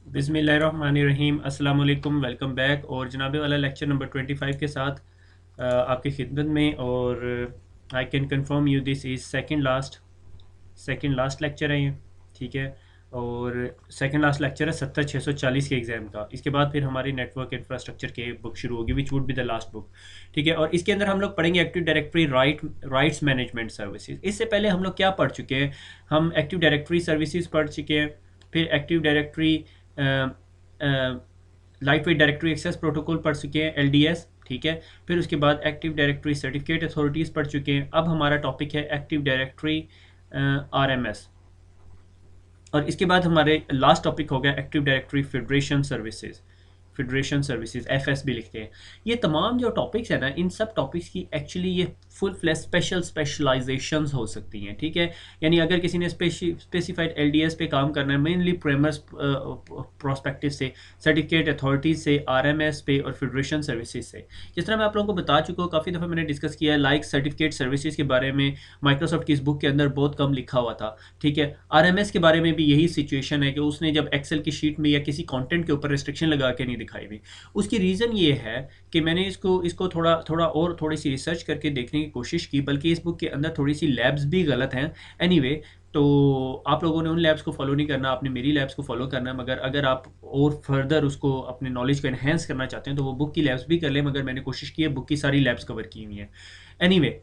बिस्मिल्लाहिर्रहमानिर्रहीम अस्सलाम वालेकुम। Welcome back. और जनाब वाला लेक्चर नंबर 25 के साथ आपकी खिदमत में। और I can confirm you this is second last lecture है ये, ठीक है। और सेकंड लास्ट लेक्चर है 70/640 के एग्ज़ाम का। इसके बाद फिर हमारी नेटवर्क इंफ्रास्ट्रक्चर के बुक शुरू होगी, which would be the last book, ठीक है। और इसके अंदर हम लोग पढ़ेंगे active directory rights management services. इससे पहले हम लोग क्या पढ़ चुके हैं? हम एक्टिव डायरेक्टरी सर्विसेज पढ़ चुके हैं, फिर active directory light weight directory access protocol पढ़ चुके हैं, LDS, ठीक है। फिर उसके बाद एक्टिव डायरेक्टरी सर्टिफिकेट अथॉरिटीज़ पढ़ चुके हैं। अब हमारा टॉपिक है एक्टिव डायरेक्टरी RMS। और इसके बाद हमारे लास्ट टॉपिक हो गया active directory federation services, FS भी लिखते हैं। ये तमाम जो टॉपिक्स है ना, इन सब टॉपिक्स की एक्चुअली ये फुल फ्लैश स्पेशलाइजेशंस हो सकती हैं, ठीक है। यानी अगर किसी ने स्पेसिफाइड LDS पे काम करना है, मेनली प्रेमर्स प्रोस्पेक्टिव से, सर्टिफिकेट अथॉरिटीज से, RMS पे और फेडरेशन सर्विसेज से। जिस तरह मैं आप लोगों को बता चुका हूँ, काफ़ी दफ़ा मैंने डिस्कस किया है, लाइक सर्टिफिकेट सर्विसेज के बारे में माइक्रोसॉफ्ट की इस बुक के अंदर बहुत कम लिखा हुआ था, ठीक है। RMS के बारे में भी यही सिचुएशन है कि उसने जब एक्सेल की शीट में या किसी कंटेंट के ऊपर रिस्ट्रिक्शन लगा के नहीं दिखाई हुई। उसकी रीज़न ये है कि मैंने इसको थोड़ी सी रिसर्च करके देखने की कोशिश की, बल्कि इस बुक के अंदर थोड़ी सी लैब्स भी गलत हैं। एनीवे, तो आप लोगों ने उन लैब्स को फॉलो नहीं करना, आपने मेरी लैब्स को फॉलो करना है। मगर अगर आप और फर्दर उसको अपने नॉलेज को एनहेंस करना चाहते हैं तो वो बुक की लैब्स भी कर लें, मगर मैंने कोशिश की है, बुक की सारी लैब्स कवर की हुई हैं। एनीवे,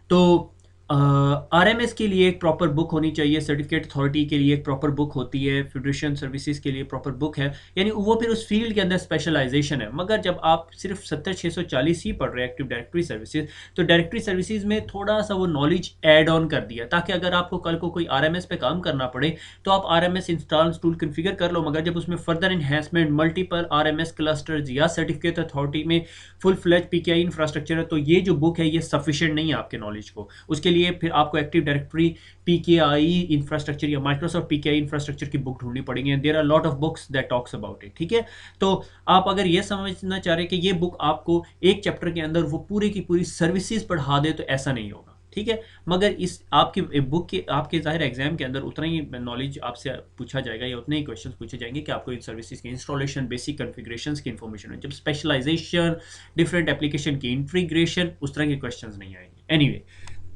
तो RMS के लिए एक प्रॉपर बुक होनी चाहिए, सर्टिफिकेट अथॉरिटी के लिए एक प्रॉपर बुक होती है, फेडरेशन सर्विसेज के लिए प्रॉपर बुक है, यानी वो फिर उस फील्ड के अंदर स्पेशलाइजेशन है। मगर जब आप सिर्फ 70/640 ही पढ़ रहे हैं एक्टिव डायरेक्टरी सर्विसेज, तो डायरेक्टरी सर्विसेज में थोड़ा सा वो नॉलेज ऐड ऑन कर दिया, ताकि अगर आपको कल को कोई RMS पे काम करना पड़े तो आप RMS इंस्टॉल टूल कन्फिगर कर लो। मगर जब उसमें further enhancement, multiple RMS clusters या सर्टिफिकेट अथॉरिटी में फुल फ्लैज PKI इंफ्रास्ट्रक्चर है, तो ये जो बुक है ये सफिशिएंट नहीं है आपके नॉलेज को। उसके लिए फिर आपको एक्टिव डायरेक्टरी PKI इंफ्रास्ट्रक्चर या माइक्रोसॉफ्ट PKI इंफ्रास्ट्रक्चर की बुक ढूंढनी पड़ेगी। There are lot of books that talks about it, ठीक है। तो आप अगर ये समझना चाह रहे हैं कि ये बुक आपको एक चैप्टर के अंदर वो पूरी की पूरी सर्विसेज पढ़ा दे, तो ऐसा नहीं होगा, ठीक है। मगर इस आपकी बुक के आपके ज़ाहिर एग्जाम के अंदर उतना ही नॉलेज आपसे पूछा जाएगा या उतने ही क्वेश्चंस पूछे जाएंगे कि आपको इन सर्विसेज की इंस्टॉलेशन, बेसिक कॉन्फ़िगरेशंस की इंफॉर्मेशन है। जब स्पेशलाइजेशन, डिफरेंट एप्लीकेशन की इंटीग्रेशन, उस तरह के क्वेश्चंस नहीं आएंगे। एनीवे,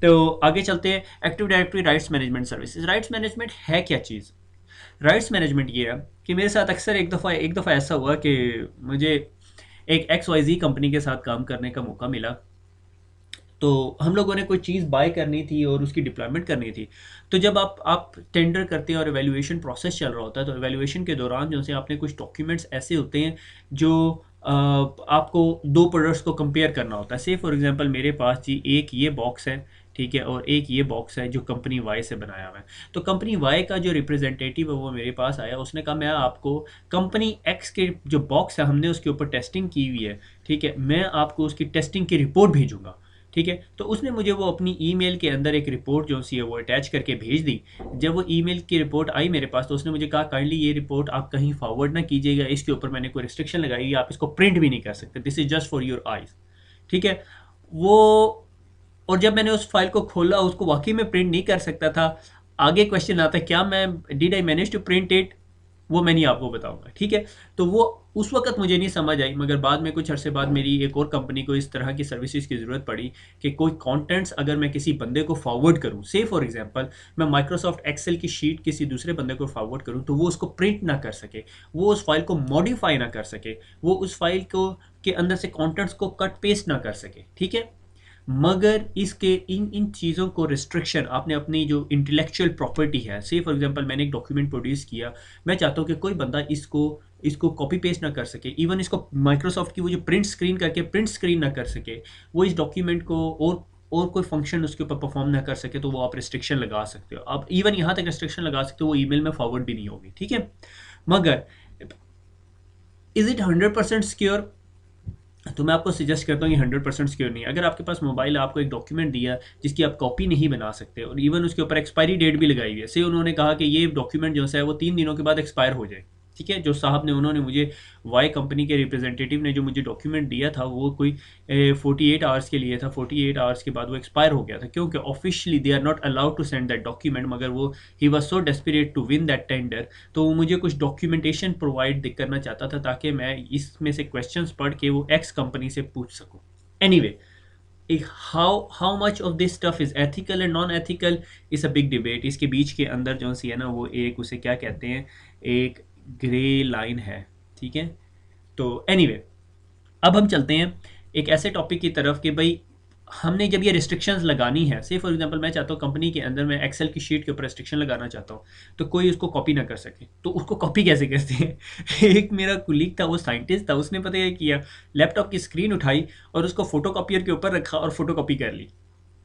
तो आगे चलते हैं। Active directory rights management services. Rights management है क्या चीज़? राइट्स मैनेजमेंट ये है कि मेरे साथ अक्सर एक दफ़ा ऐसा हुआ कि मुझे एक XYZ कंपनी के साथ काम करने का मौका मिला। तो हम लोगों ने कोई चीज़ बाय करनी थी और उसकी डिप्लॉयमेंट करनी थी। तो जब आप टेंडर करते हैं और एवेल्यूएशन प्रोसेस चल रहा होता है, तो एवेल्यूएशन के दौरान जो से आपने कुछ डॉक्यूमेंट्स ऐसे होते हैं जो आपको दो प्रोडक्ट्स को कंपेयर करना होता है। से फॉर एग्जांपल मेरे पास जी एक ये बॉक्स है, ठीक है, और एक ये बॉक्स है जो कंपनी वाई से बनाया हुआ है। तो कंपनी वाई का जो रिप्रेजेंटेटिव है वो मेरे पास आया, उसने कहा मैं आपको कंपनी एक्स के जो बॉक्स है हमने उसके ऊपर टेस्टिंग की हुई है, ठीक है, मैं आपको उसकी टेस्टिंग की रिपोर्ट भेजूंगा, ठीक है। तो उसने मुझे वो अपनी ईमेल के अंदर एक रिपोर्ट जो सी है वो अटैच करके भेज दी। जब वो ईमेल की रिपोर्ट आई मेरे पास, तो उसने मुझे कहा काइंडली ये रिपोर्ट आप कहीं फॉरवर्ड ना कीजिएगा, इसके ऊपर मैंने कोई रिस्ट्रिक्शन लगाई है, आप इसको प्रिंट भी नहीं कर सकते, this is just for your eyes, ठीक है। वो, और जब मैंने उस फाइल को खोला, उसको वाकई में प्रिंट नहीं कर सकता था। आगे क्वेश्चन आता है क्या मैं did I manage to print it, वो मैं नहीं आपको बताऊंगा, ठीक है। तो वो उस वक्त मुझे नहीं समझ आई, मगर बाद में कुछ अरसे बाद मेरी एक और कंपनी को इस तरह की सर्विसेज की ज़रूरत पड़ी कि कोई कंटेंट्स अगर मैं किसी बंदे को फॉरवर्ड करूं, से फॉर एग्जांपल मैं माइक्रोसॉफ्ट एक्सेल की शीट किसी दूसरे बंदे को फॉरवर्ड करूं, तो वो उसको प्रिंट ना कर सके, वो उस फाइल को मॉडिफाई ना कर सके, वो उस फाइल को के अंदर से कंटेंट्स को कट पेस्ट ना कर सके, ठीक है। मगर इसके इन इन चीज़ों को रिस्ट्रिक्शन आपने अपनी जो इंटेलेक्चुअल प्रॉपर्टी है, से फॉर एग्जांपल मैंने एक डॉक्यूमेंट प्रोड्यूस किया, मैं चाहता हूँ कि कोई बंदा इसको इसको कॉपी पेस्ट ना कर सके, इवन इसको माइक्रोसॉफ्ट की वो जो प्रिंट स्क्रीन करके प्रिंट स्क्रीन ना कर सके, वो इस डॉक्यूमेंट को और कोई फंक्शन उसके ऊपर परफॉर्म ना कर सके, तो वो आप रिस्ट्रिक्शन लगा सकते हो। आप इवन यहाँ तक रिस्ट्रिक्शन लगा सकते हो वो ईमेल में फॉरवर्ड भी नहीं होगी, ठीक है। मगर इज इट 100% सिक्योर? तो मैं आपको सजेस्ट करता हूँ कि 100% सिक्योर नहीं है। अगर आपके पास मोबाइल है, आपको एक डॉक्यूमेंट दिया जिसकी आप कॉपी नहीं बना सकते और इवन उसके ऊपर एक्सपायरी डेट भी लगाई हुई है, से उन्होंने कहा कि ये डॉक्यूमेंट जो है वो 3 दिनों के बाद एक्सपायर हो जाए, ठीक है। जो साहब ने उन्होंने मुझे वाई कंपनी के रिप्रेजेंटेटिव ने जो मुझे डॉक्यूमेंट दिया था वो कोई 48 आवर्स के लिए था। 48 आवर्स के बाद वो एक्सपायर हो गया था, क्योंकि officially they are not allowed to send that document, मगर वो he was so desperate to win that tender, तो वो मुझे कुछ डॉक्यूमेंटेशन प्रोवाइड करना चाहता था ताकि मैं इसमें से क्वेश्चंस पढ़ के वो एक्स कंपनी से पूछ सकूँ। Anyway, how much of this stuff is ethical and non ethical is a big debate. इसके बीच के अंदर जो सी है ना, वो एक उसे क्या कहते हैं, एक ग्रे लाइन है, ठीक है। तो एनीवे, अब हम चलते हैं एक ऐसे टॉपिक की तरफ कि भाई हमने जब ये रिस्ट्रिक्शंस लगानी है, से फॉर एग्जांपल मैं चाहता हूँ कंपनी के अंदर मैं एक्सेल की शीट के ऊपर रिस्ट्रिक्शन लगाना चाहता हूँ, तो कोई उसको कॉपी ना कर सके, तो उसको कॉपी कैसे करते हैं एक मेरा कुलीग था, वो साइंटिस्ट था, उसने पता है किया, लैपटॉप की स्क्रीन उठाई और उसको फोटो कॉपियर के ऊपर रखा और फोटो कॉपी कर ली।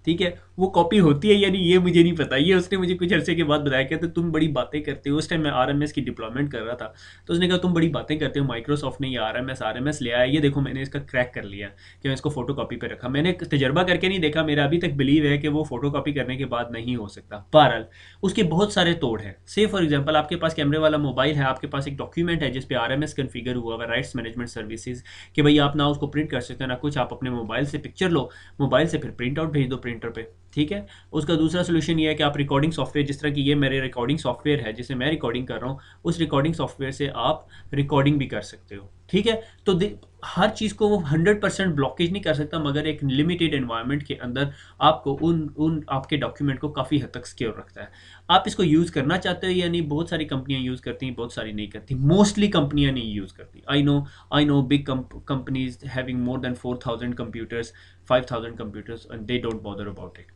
ठीक है, वो कॉपी होती है यानी ये मुझे नहीं पता, ये उसने मुझे कुछ अरसे के बाद बताया, कहते तुम बड़ी बातें करते हो। उस टाइम मैं आरएमएस की डिप्लॉयमेंट कर रहा था, तो उसने कहा तुम बड़ी बातें करते हो, माइक्रोसॉफ्ट ने ये आरएमएस ले आया, ये देखो मैंने इसका क्रैक कर लिया कि मैं इसको फोटो कॉपी पे रखा। मैंने तजर्बा करके नहीं देखा, मेरा अभी तक बिलीव है कि वो फोटो कॉपी करने के बाद नहीं हो सकता। बहरहाल उसके बहुत सारे तोड़ हैं। से फॉर एग्जाम्पल आपके पास कैमरे वाला मोबाइल है, आपके पास एक डॉक्यूमेंट है जिसपे आरएमएस कन्फिगर हुआ हुआ, राइट्स मैनेजमेंट सर्विसेज, कि भाई आप ना उसको प्रिंट कर सकते हो ना कुछ, आप अपने मोबाइल से पिक्चर लो, मोबाइल से फिर प्रिंट आउट भेज दो प्रिंटर पे। ठीक है, उसका दूसरा सोल्यूशन ये है कि आप रिकॉर्डिंग सॉफ्टवेयर, जिस तरह की ये मेरे रिकॉर्डिंग सॉफ्टवेयर है जिससे मैं रिकॉर्डिंग कर रहा हूँ, उस रिकॉर्डिंग सॉफ्टवेयर से आप रिकॉर्डिंग भी कर सकते हो। ठीक है, तो हर चीज़ को वो 100% ब्लॉकेज नहीं कर सकता, मगर एक लिमिटेड एनवायरनमेंट के अंदर आपको उन उन आपके डॉक्यूमेंट को काफ़ी हद तक सिक्योर रखता है। आप इसको यूज़ करना चाहते हो या नहीं, बहुत सारी कंपनियां यूज़ करती हैं, बहुत सारी नहीं करती, मोस्टली कंपनियां नहीं यूज़ करती। I know big companies having more than 4000 computers, 5000 computers and they don't bother about it.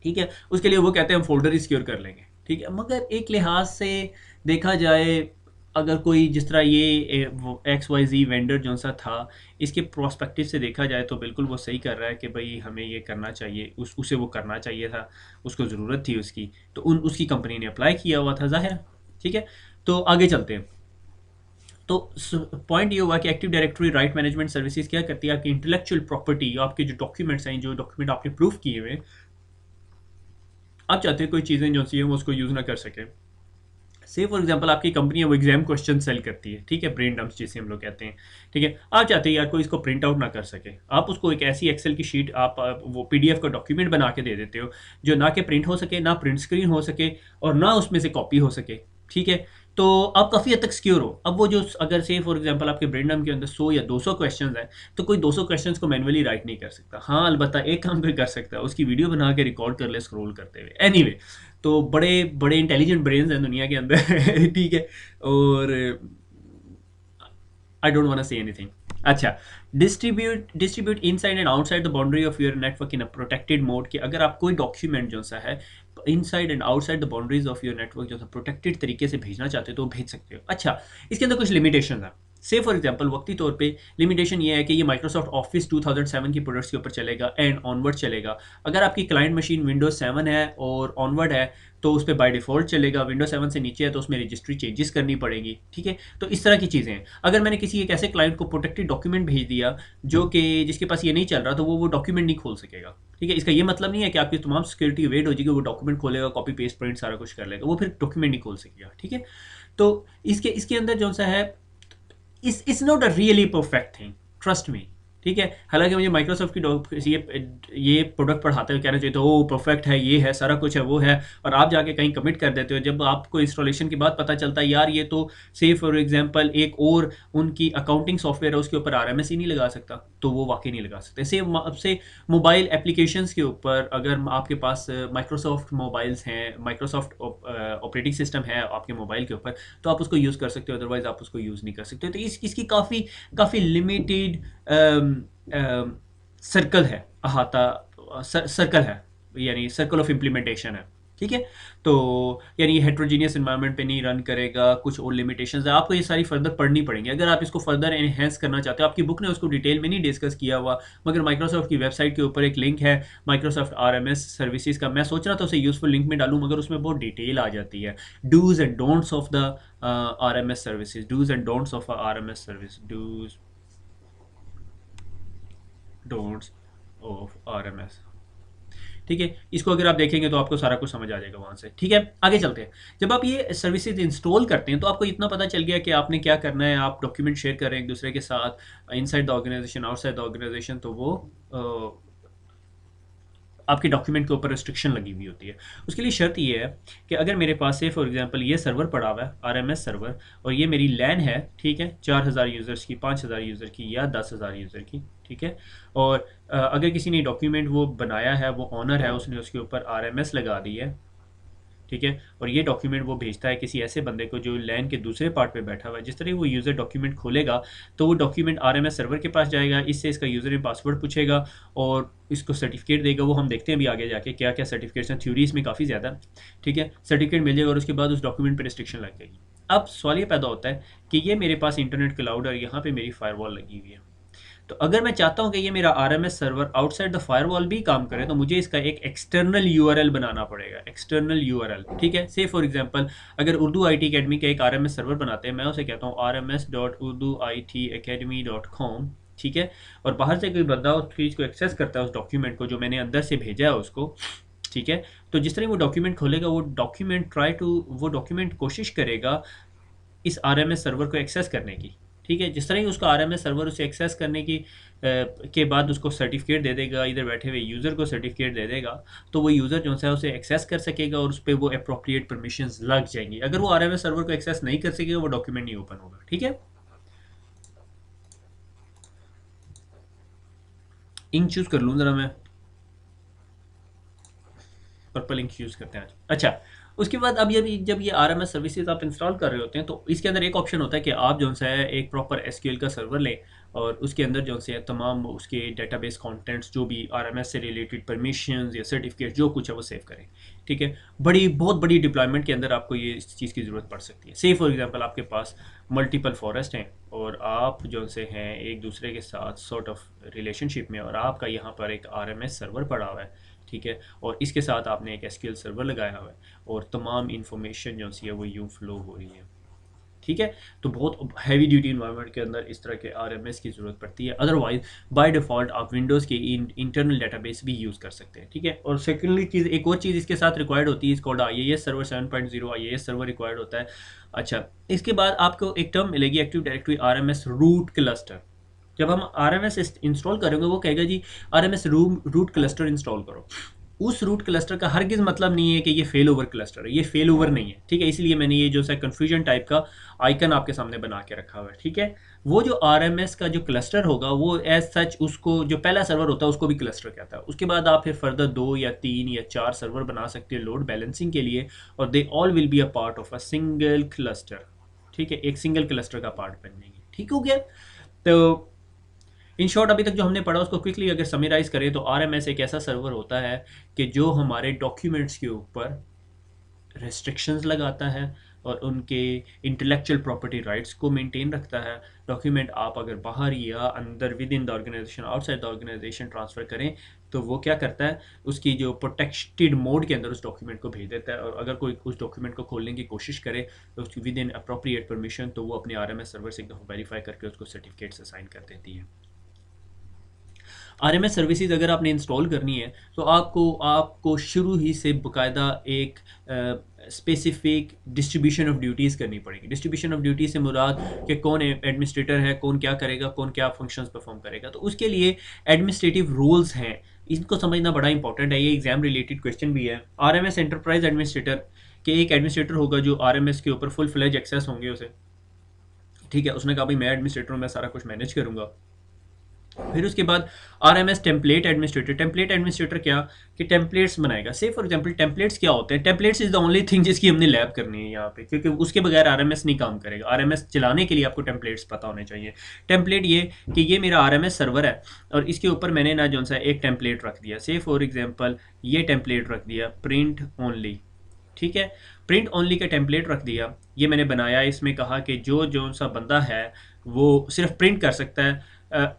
ठीक है, उसके लिए वो कहते हैं हम फोल्डर ही सिक्योर कर लेंगे। ठीक है, मगर एक लिहाज से देखा जाए, अगर कोई जिस तरह ये एक्स वाई जी वेंडर जो सा था, इसके प्रोस्पेक्टिव से देखा जाए तो बिल्कुल वो सही कर रहा है कि भाई हमें ये करना चाहिए, उसे वो करना चाहिए था, उसको ज़रूरत थी उसकी, तो उसकी कंपनी ने अप्लाई किया हुआ था ज़ाहिर। ठीक है, तो आगे चलते हैं। तो पॉइंट ये हुआ कि active directory right management services क्या करती है, आपकी इंटेलेक्चुअल प्रॉपर्टी, आपके जो डॉक्यूमेंट्स हैं, जो डॉक्यूमेंट आपने प्रूफ किए हुए, आप चाहते हैं कोई चीज़ें जो सी वो उसको यूज़ ना कर सके। से फॉर एग्जांपल आपकी कंपनी है वो एग्जाम क्वेश्चन सेल करती है, ठीक है, ब्रेन डम्प्स जिसे हम लोग कहते हैं। ठीक है, आप चाहते हैं यार कोई इसको प्रिंट आउट ना कर सके, आप उसको एक ऐसी एक्सेल की शीट, आप वो पीडीएफ का डॉक्यूमेंट बना के दे देते हो जो ना कि प्रिंट हो सके, ना प्रिंट स्क्रीन हो सके, और ना उसमें से कॉपी हो सके। ठीक है, तो आप काफ़ी हद तक सिक्योर हो। अब वो जो अगर से फॉर एग्जांपल आपके ब्रेन डम्प के अंदर 100 या 200 क्वेश्चंस हैं, तो कोई 200 क्वेश्चंस को मैनुअली राइट नहीं कर सकता। हाँ, अलबत्ता एक काम कोई कर सकता है, उसकी वीडियो बना के रिकॉर्ड कर ले स्क्रॉल करते हुए। एनीवे, तो बड़े बड़े इंटेलिजेंट ब्रेन्स हैं दुनिया के अंदर ठीक है, और I don't want to say anything. अच्छा, distribute inside and outside the boundary of your network in a protected mode, कि अगर आप कोई डॉक्यूमेंट जो सा है inside and outside the boundaries of your network जो सा प्रोटेक्टेड तरीके से भेजना चाहते हो तो भेज सकते हो। अच्छा, इसके अंदर कुछ लिमिटेशन है। से फॉर एग्जांपल वक्ती तौर पे लिमिटेशन ये है कि ये माइक्रोसॉफ्ट ऑफिस 2007 की प्रोडक्ट्स के ऊपर चलेगा एंड ऑनवर्ड चलेगा। अगर आपकी क्लाइंट मशीन विंडोज 7 है और ऑनवर्ड है तो उस पर बाय डिफ़ॉल्ट चलेगा, विंडो 7 से नीचे है तो उसमें रजिस्ट्री चेंजेस करनी पड़ेगी। ठीक है, तो इस तरह की चीज़ें हैं। अगर मैंने किसी एक ऐसे क्लाइंट को प्रोटेक्टेड डॉक्यूमेंट भेज दिया जो कि जिसके पास ये नहीं चल रहा, तो वो डॉक्यूमेंट नहीं खोल सकेगा। ठीक है, इसका ये मतलब नहीं है कि आपकी तमाम सिक्योरिटी वेट हो जाएगी, वो डॉक्यूमेंट खोलेगा, कॉपी पेस्ट प्रिंट सारा कुछ कर लेगा, वो फिर डॉक्यूमेंट नहीं खोल सकेगा। ठीक है, तो इसके इसके अंदर जो सा है, it's not a really perfect thing, trust me. ठीक है, हालांकि मुझे माइक्रोसॉफ्ट की ये प्रोडक्ट पढ़ाते हुए कहना चाहिए तो वो परफेक्ट है, ये है, सारा कुछ है, वो है, और आप जाके कहीं कमिट कर देते हो, जब आपको इंस्टॉलेशन के बाद पता चलता है यार ये तो से फॉर एग्जांपल एक और उनकी अकाउंटिंग सॉफ्टवेयर है उसके ऊपर आरएमएस ही नहीं लगा सकता, तो वो वाकई नहीं लगा सकते। से मोबाइल एप्लीकेशंस के ऊपर अगर आपके पास माइक्रोसॉफ्ट मोबाइल्स हैं, माइक्रोसॉफ्ट ऑपरेटिंग सिस्टम है आपके मोबाइल के ऊपर, तो आप उसको यूज़ कर सकते हो, अदरवाइज आप उसको यूज़ नहीं कर सकते। तो इसकी काफ़ी काफ़ी लिमिटेड सर्कल है, अहाता सर्कल है, यानी सर्कल ऑफ इम्प्लीमेंटेशन है। ठीक है, तो यानी ये हेट्रोजीनियस इन्वायरमेंट पे नहीं रन करेगा, कुछ और लिमिटेशंस है, आपको ये सारी फर्दर पढ़नी पड़ेंगी अगर आप इसको फर्दर एनहेंस करना चाहते हो। आपकी बुक ने उसको डिटेल में नहीं डिस्कस किया हुआ, मगर माइक्रोसॉफ्ट की वेबसाइट के ऊपर एक लिंक है माइक्रोसॉफ्ट आरएमएस सर्विसेज का, मैं सोच रहा था उसे यूजफुल लिंक में डालूं, मगर उसमें बहुत डिटेल आ जाती है, dos and don'ts of the RMS services, dos and don'ts of RMS service, dos don'ts of RMS. ठीक है, इसको अगर आप देखेंगे तो आपको सारा कुछ समझ आ जाएगा वहाँ से। ठीक है, आगे चलते हैं। जब आप ये सर्विसेज इंस्टॉल करते हैं तो आपको इतना पता चल गया कि आपने क्या करना है, आप डॉक्यूमेंट शेयर कर रहे हैं एक दूसरे के साथ, inside the organisation outside the organisation, तो वो आपके डॉक्यूमेंट के ऊपर रिस्ट्रिक्शन लगी हुई होती है। उसके लिए शर्त ये है कि अगर मेरे पास से फॉर एग्जांपल ये सर्वर पड़ा हुआ है, आरएमएस सर्वर, और ये मेरी लैन है, ठीक है, 4000 यूज़र्स की, 5000 यूज़र की या 10,000 यूज़र की, ठीक है, और अगर किसी ने डॉक्यूमेंट वो बनाया है, वो ऑनर है, उसने उसके ऊपर आरएमएस लगा दी है, ठीक है, और ये डॉक्यूमेंट वो भेजता है किसी ऐसे बंदे को जो लैन के दूसरे पार्ट पे बैठा हुआ है, जिस तरह वो यूज़र डॉक्यूमेंट खोलेगा तो वो डॉक्यूमेंट आरएमएस सर्वर के पास जाएगा, इससे इसका यूज़र नेम पासवर्ड पूछेगा और इसको सर्टिफिकेट देगा। वो हम देखते हैं अभी आगे जाके क्या क्या सर्टिफिकेट्स हैं, थ्योरीज में काफ़ी ज़्यादा, ठीक है, सर्टिफिकेट मिल जाएगा और उसके बाद उस डॉक्यूमेंट पर रिस्ट्रिक्शन लग जाएगी। अब सवाल ये पैदा होता है कि ये मेरे पास इंटरनेट क्लाउड है और यहाँ पर मेरी फायरवॉल लगी हुई है, तो अगर मैं चाहता हूं कि ये मेरा RMS server outside the firewall भी काम करे तो मुझे इसका एक एक्सटर्नल यूआरएल बनाना पड़ेगा, एक्सटर्नल यूआरएल, ठीक है। से फॉर एग्जांपल अगर उर्दू आईटी अकेडमी का एक आरएमएस सर्वर बनाते हैं, मैं उसे कहता हूँ rms.urduitacademy.com, ठीक है, और बाहर से कोई बंदा उस चीज़ को एक्सेस करता है, उस डॉक्यूमेंट को जो मैंने अंदर से भेजा है उसको, ठीक है, तो जिस तरह वो डॉक्यूमेंट खोलेगा वो डॉक्यूमेंट कोशिश करेगा इस आरएमएस सर्वर को एक्सेस करने की, ठीक है, जिस तरह ही उसका आरएमएस सर्वर उसे एक्सेस करने की के बाद उसको सर्टिफिकेट दे देगा, इधर बैठे हुए यूज़र को सर्टिफिकेट दे देगा, तो वो यूज़र जो है उसे एक्सेस कर सकेगा और उस पर वो अप्रोप्रिएट परमिशंस लग जाएंगी। अगर वो आरएमएस सर्वर को एक्सेस नहीं कर सकेगा वो डॉक्यूमेंट नहीं ओपन होगा, ठीक है। इंक चूज़ कर लूँ ज़रा मैं, पर्पल इंक यूज़ करते हैं आज। अच्छा, उसके बाद अब ये जब ये आरएमएस सर्विसेज आप इंस्टॉल कर रहे होते हैं तो इसके अंदर एक ऑप्शन होता है कि आप जो है एक प्रॉपर एसक्यूएल का सर्वर लें और उसके अंदर जो है तमाम उसके डेटाबेस कंटेंट्स जो भी आरएमएस से रिलेटेड परमिशंस या सर्टिफिकेट जो कुछ है वो सेव करें, ठीक है। बहुत बड़ी डिप्लॉयमेंट के अंदर आपको ये इस चीज़ की ज़रूरत पड़ सकती है। से फॉर एग्जांपल आपके पास मल्टीपल फॉरेस्ट हैं और आप जो से हैं एक दूसरे के साथ सॉर्ट ऑफ रिलेशनशिप में, और आपका यहाँ पर एक आरएमएस सर्वर पड़ा हुआ है, ठीक है, और इसके साथ आपने एक एसक्यूएल सर्वर लगाया हुआ है और तमाम इंफॉर्मेशन जो सी है वो यूँ फ्लो हो रही है, ठीक है, तो बहुत हैवी ड्यूटी इन्वायरमेंट के अंदर इस तरह के आरएमएस की ज़रूरत पड़ती है। अदरवाइज बाय डिफ़ॉल्ट आप विंडोज़ के इंटरनल डेटाबेस भी यूज़ कर सकते हैं, ठीक है। और सेकेंडली चीज़, एक और चीज़ इसके साथ रिक्वायर्ड होती है, इसको IIS server 7.0 IIS server required होता है। अच्छा, इसके बाद आपको एक टर्म मिलेगी active directory RMS root cluster. जब हम RMS इंस्टॉल करेंगे वो कहेगा जी RMS रूट क्लस्टर इंस्टॉल करो। उस रूट क्लस्टर का हरगिज़ मतलब नहीं है कि ये फेल ओवर क्लस्टर है, ये फेल ओवर नहीं है, ठीक है, इसलिए मैंने ये जो सा कन्फ्यूजन टाइप का आइकन आपके सामने बना के रखा हुआ है, ठीक है। वो जो RMS का जो क्लस्टर होगा वो एज सच उसको जो पहला सर्वर होता है उसको भी क्लस्टर कहता है। उसके बाद आप फिर फर्दर 2 या 3 या 4 सर्वर बना सकते हो लोड बैलेंसिंग के लिए, और they all will be a part of a single cluster, ठीक है, एक सिंगल क्लस्टर का पार्ट बनेंगे, ठीक हो गया। तो इन शॉर्ट अभी तक जो हमने पढ़ा उसको क्विकली अगर समराइज करें तो RMS एक ऐसा सर्वर होता है कि जो हमारे डॉक्यूमेंट्स के ऊपर रेस्ट्रिक्शंस लगाता है और उनके इंटेलेक्चुअल प्रॉपर्टी राइट्स को मेंटेन रखता है। डॉक्यूमेंट आप अगर बाहर या अंदर within the organisation outside the organisation transfer करें तो वो क्या करता है, उसकी जो प्रोटेक्टेड मोड के अंदर उस डॉक्यूमेंट को भेज देता है, और अगर कोई उस डॉक्यूमेंट को खोलने की कोशिश करे तो उसकी विद इन अप्रोप्रिएट परमिशन तो वो अपने RMS सर्वर से एक दफ़ा वेरीफाई करके उसको सर्टिफिकेट्स असाइन कर देती है। RMS सर्विसेज अगर आपने इंस्टॉल करनी है तो आपको शुरू ही से बाकायदा एक स्पेसिफिक डिस्ट्रीब्यूशन ऑफ ड्यूटीज़ करनी पड़ेगी। डिस्ट्रीब्यूशन ऑफ ड्यूटी से मुराद कि कौन एडमिनिस्ट्रेटर है, कौन क्या करेगा, कौन क्या फंक्शंस परफॉर्म करेगा, तो उसके लिए एडमिनिस्ट्रेटिव रूल्स हैं, इनको समझना बड़ा इंपॉर्टेंट है। ये एग्जाम रिलेटेड क्वेश्चन भी है। RMS एंटरप्राइज एडमिनिस्ट्रेटर के एक एडमिनिस्ट्रेटर होगा जो RMS के ऊपर फुल फ्लेज एक्सेस होंगे उसे, ठीक है, उसने कहा भाई मैं एडमिनिस्ट्रेटर हूँ, मैं सारा कुछ मैनेज करूँगा। फिर उसके बाद RMS template administrator. Template administrator क्या कि टेम्पलेट्स बनाएगा। से फॉर एग्जांपल टेम्पलेट्स क्या होते हैं, templates is the only thing जिसकी हमने लैब करनी है यहाँ पे, क्योंकि उसके बगैर RMS नहीं काम करेगा। RMS चलाने के लिए आपको टेम्पलेट्स पता होने चाहिए। टेम्पलेट ये कि ये मेरा RMS सर्वर है और इसके ऊपर मैंने ना जो सा एक टेम्पलेट रख दिया। से फॉर एग्जाम्पल ये टेम्पलेट रख दिया प्रिंट ओनली, ठीक है, प्रिंट ओनली का टेम्पलेट रख दिया। ये मैंने बनाया, इसमें कहा कि जो सा बंदा है वो सिर्फ प्रिंट कर सकता है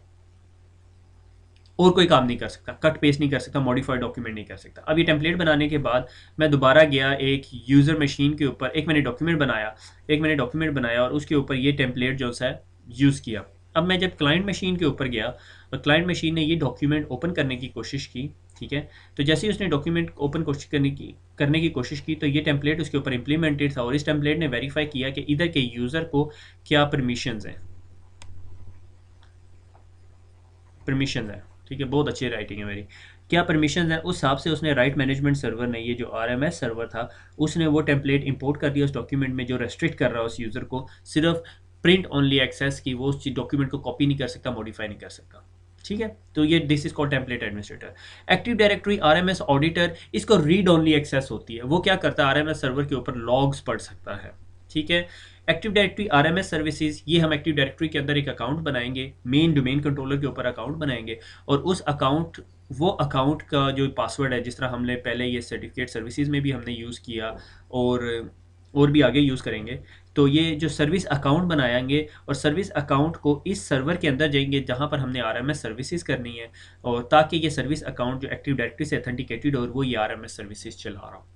और कोई काम नहीं कर सकता, कट पेस्ट नहीं कर सकता, मॉडिफाइड डॉक्यूमेंट नहीं कर सकता। अब ये टेम्पलेट बनाने के बाद मैं दोबारा गया एक यूज़र मशीन के ऊपर, एक मैंने डॉक्यूमेंट बनाया और उसके ऊपर ये टेम्पलेट जो सा यूज़ किया। अब मैं जब क्लाइंट मशीन के ऊपर गया और क्लाइंट मशीन ने ये डॉक्यूमेंट ओपन करने की कोशिश की ठीक है। तो जैसे ही उसने डॉक्यूमेंट ओपन करने की कोशिश की तो ये टेम्पलेट उसके ऊपर इम्प्लीमेंटेड था और इस टेम्पलेट ने वेरीफाई किया कि इधर के यूज़र को क्या परमिशंस हैं, परमिशन है, ठीक है, बहुत अच्छी राइटिंग है मेरी। क्या परमिशन है उस हिसाब से उसने राइट मैनेजमेंट सर्वर ने, ये जो आरएमएस सर्वर था, उसने वो टेम्पलेट इंपोर्ट कर दिया उस डॉक्यूमेंट में जो रेस्ट्रिक्ट कर रहा है उस यूज़र को सिर्फ प्रिंट ओनली एक्सेस की, वो उस डॉक्यूमेंट को कॉपी नहीं कर सकता, मॉडिफाई नहीं कर सकता। ठीक है, तो ये this is called template administrator. Active directory RMS auditor, इसको रीड ओनली एक्सेस होती है। वो क्या करता है, आरएमएस सर्वर के ऊपर लॉग्स पढ़ सकता है। ठीक है। एक्टिव डायरेक्टरी आरएमएस सर्विसेज, ये हम एक्टिव डायरेक्टरी के अंदर एक अकाउंट बनाएंगे, मेन डोमेन कंट्रोलर के ऊपर अकाउंट बनाएंगे और उस अकाउंट, वो अकाउंट का जो पासवर्ड है, जिस तरह हमने पहले ये सर्टिफिकेट सर्विसेज में भी हमने यूज़ किया और भी आगे यूज़ करेंगे, तो ये जो सर्विस अकाउंट बनाएंगे और सर्विस अकाउंट को इस सर्वर के अंदर जाएंगे जहाँ पर हमने आरएमएस सर्विसेज करनी है, और ताकि ये सर्विस अकाउंट जो एक्टिव डायरेक्टरी से ऑथेंटिकेटेड और वो ये आरएमएस सर्विसेज चला रहा हो।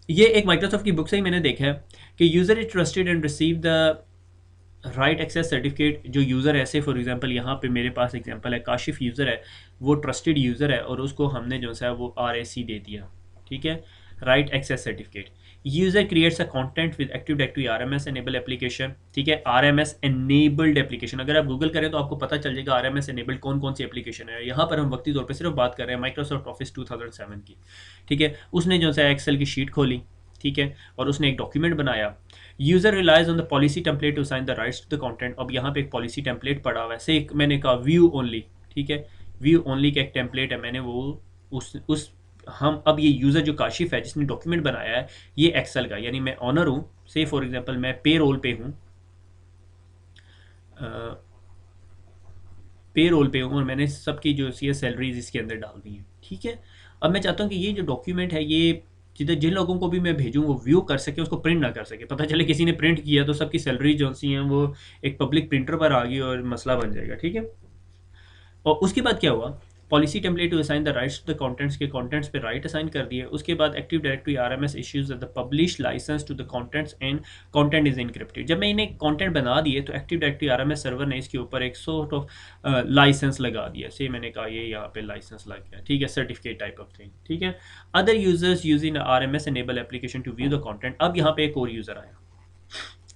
ये एक माइक्रोसॉफ्ट की बुक से ही मैंने देखा है कि user is trusted and receive the right access certificate. जो यूज़र ऐसे फॉर एग्जांपल यहाँ पे मेरे पास एग्जांपल है, काशिफ यूज़र है, वो ट्रस्टेड यूज़र है और उसको हमने जो सा वो RAC दे दिया। ठीक है, right access certificate. User creates a content with active directory RMS enable application. ठीक है, आरएमएस एनेबल्ड एप्लीकेशन, अगर आप गूगल करें तो आपको पता चल जाएगा आरएमएस एनेबल्ड कौन कौन सी एप्लीकेशन है। यहाँ पर हम वक्ती तौर पर सिर्फ बात कर रहे हैं माइक्रोसॉफ्ट ऑफिस 2007 की। ठीक है, उसने जो सा एक्सेल की शीट खोली, ठीक है, और उसने एक डॉक्यूमेंट बनाया। User relies on the policy template to sign the rights to the content. अब यहाँ पे एक पॉलिसी टेम्पलेट पड़ा हुआ है, से एक मैंने कहा व्यू ओनली। ठीक है, व्यू ओनली का एक टेम्पलेट है, मैंने वो उस हम अब ये यूज़र जो काशिफ है जिसने डॉक्यूमेंट बनाया है ये एक्सेल का, यानी मैं ऑनर हूँ, से फॉर एग्जांपल मैं पे रोल पे हूँ, पे रोल पे हूँ और मैंने सबकी जो सी सैलरीज इसके अंदर डाल दी हैं। ठीक है, अब मैं चाहता हूँ कि ये जो डॉक्यूमेंट है ये जिन लोगों को भी मैं भेजूँ वो व्यू कर सके, उसको प्रिंट ना कर सके। पता चले किसी ने प्रिंट किया तो सबकी सैलरी जो सी हैं वो एक पब्लिक प्रिंटर पर आ गई और मसला बन जाएगा। ठीक है, और उसके बाद क्या हुआ, policy template to assign the rights to the contents के कंटेंट्स पे राइट असाइन कर दिए। उसके बाद active directory RMS issues the publish licence to the contents and content is encrypted. जब मैं इन्हें कंटेंट बना दिए तो एक्टिव डायरेक्टरी आरएमएस सर्वर ने इसके ऊपर एक सॉर्ट ऑफ लाइसेंस लगा दिया। से मैंने कहा ये यहाँ पे लाइसेंस लग गया। ठीक है, सर्टिफिकेट टाइप ऑफ थिंग। ठीक है, other users using RMS enable application to view the content. अब यहाँ पे एक और यूज़र आया।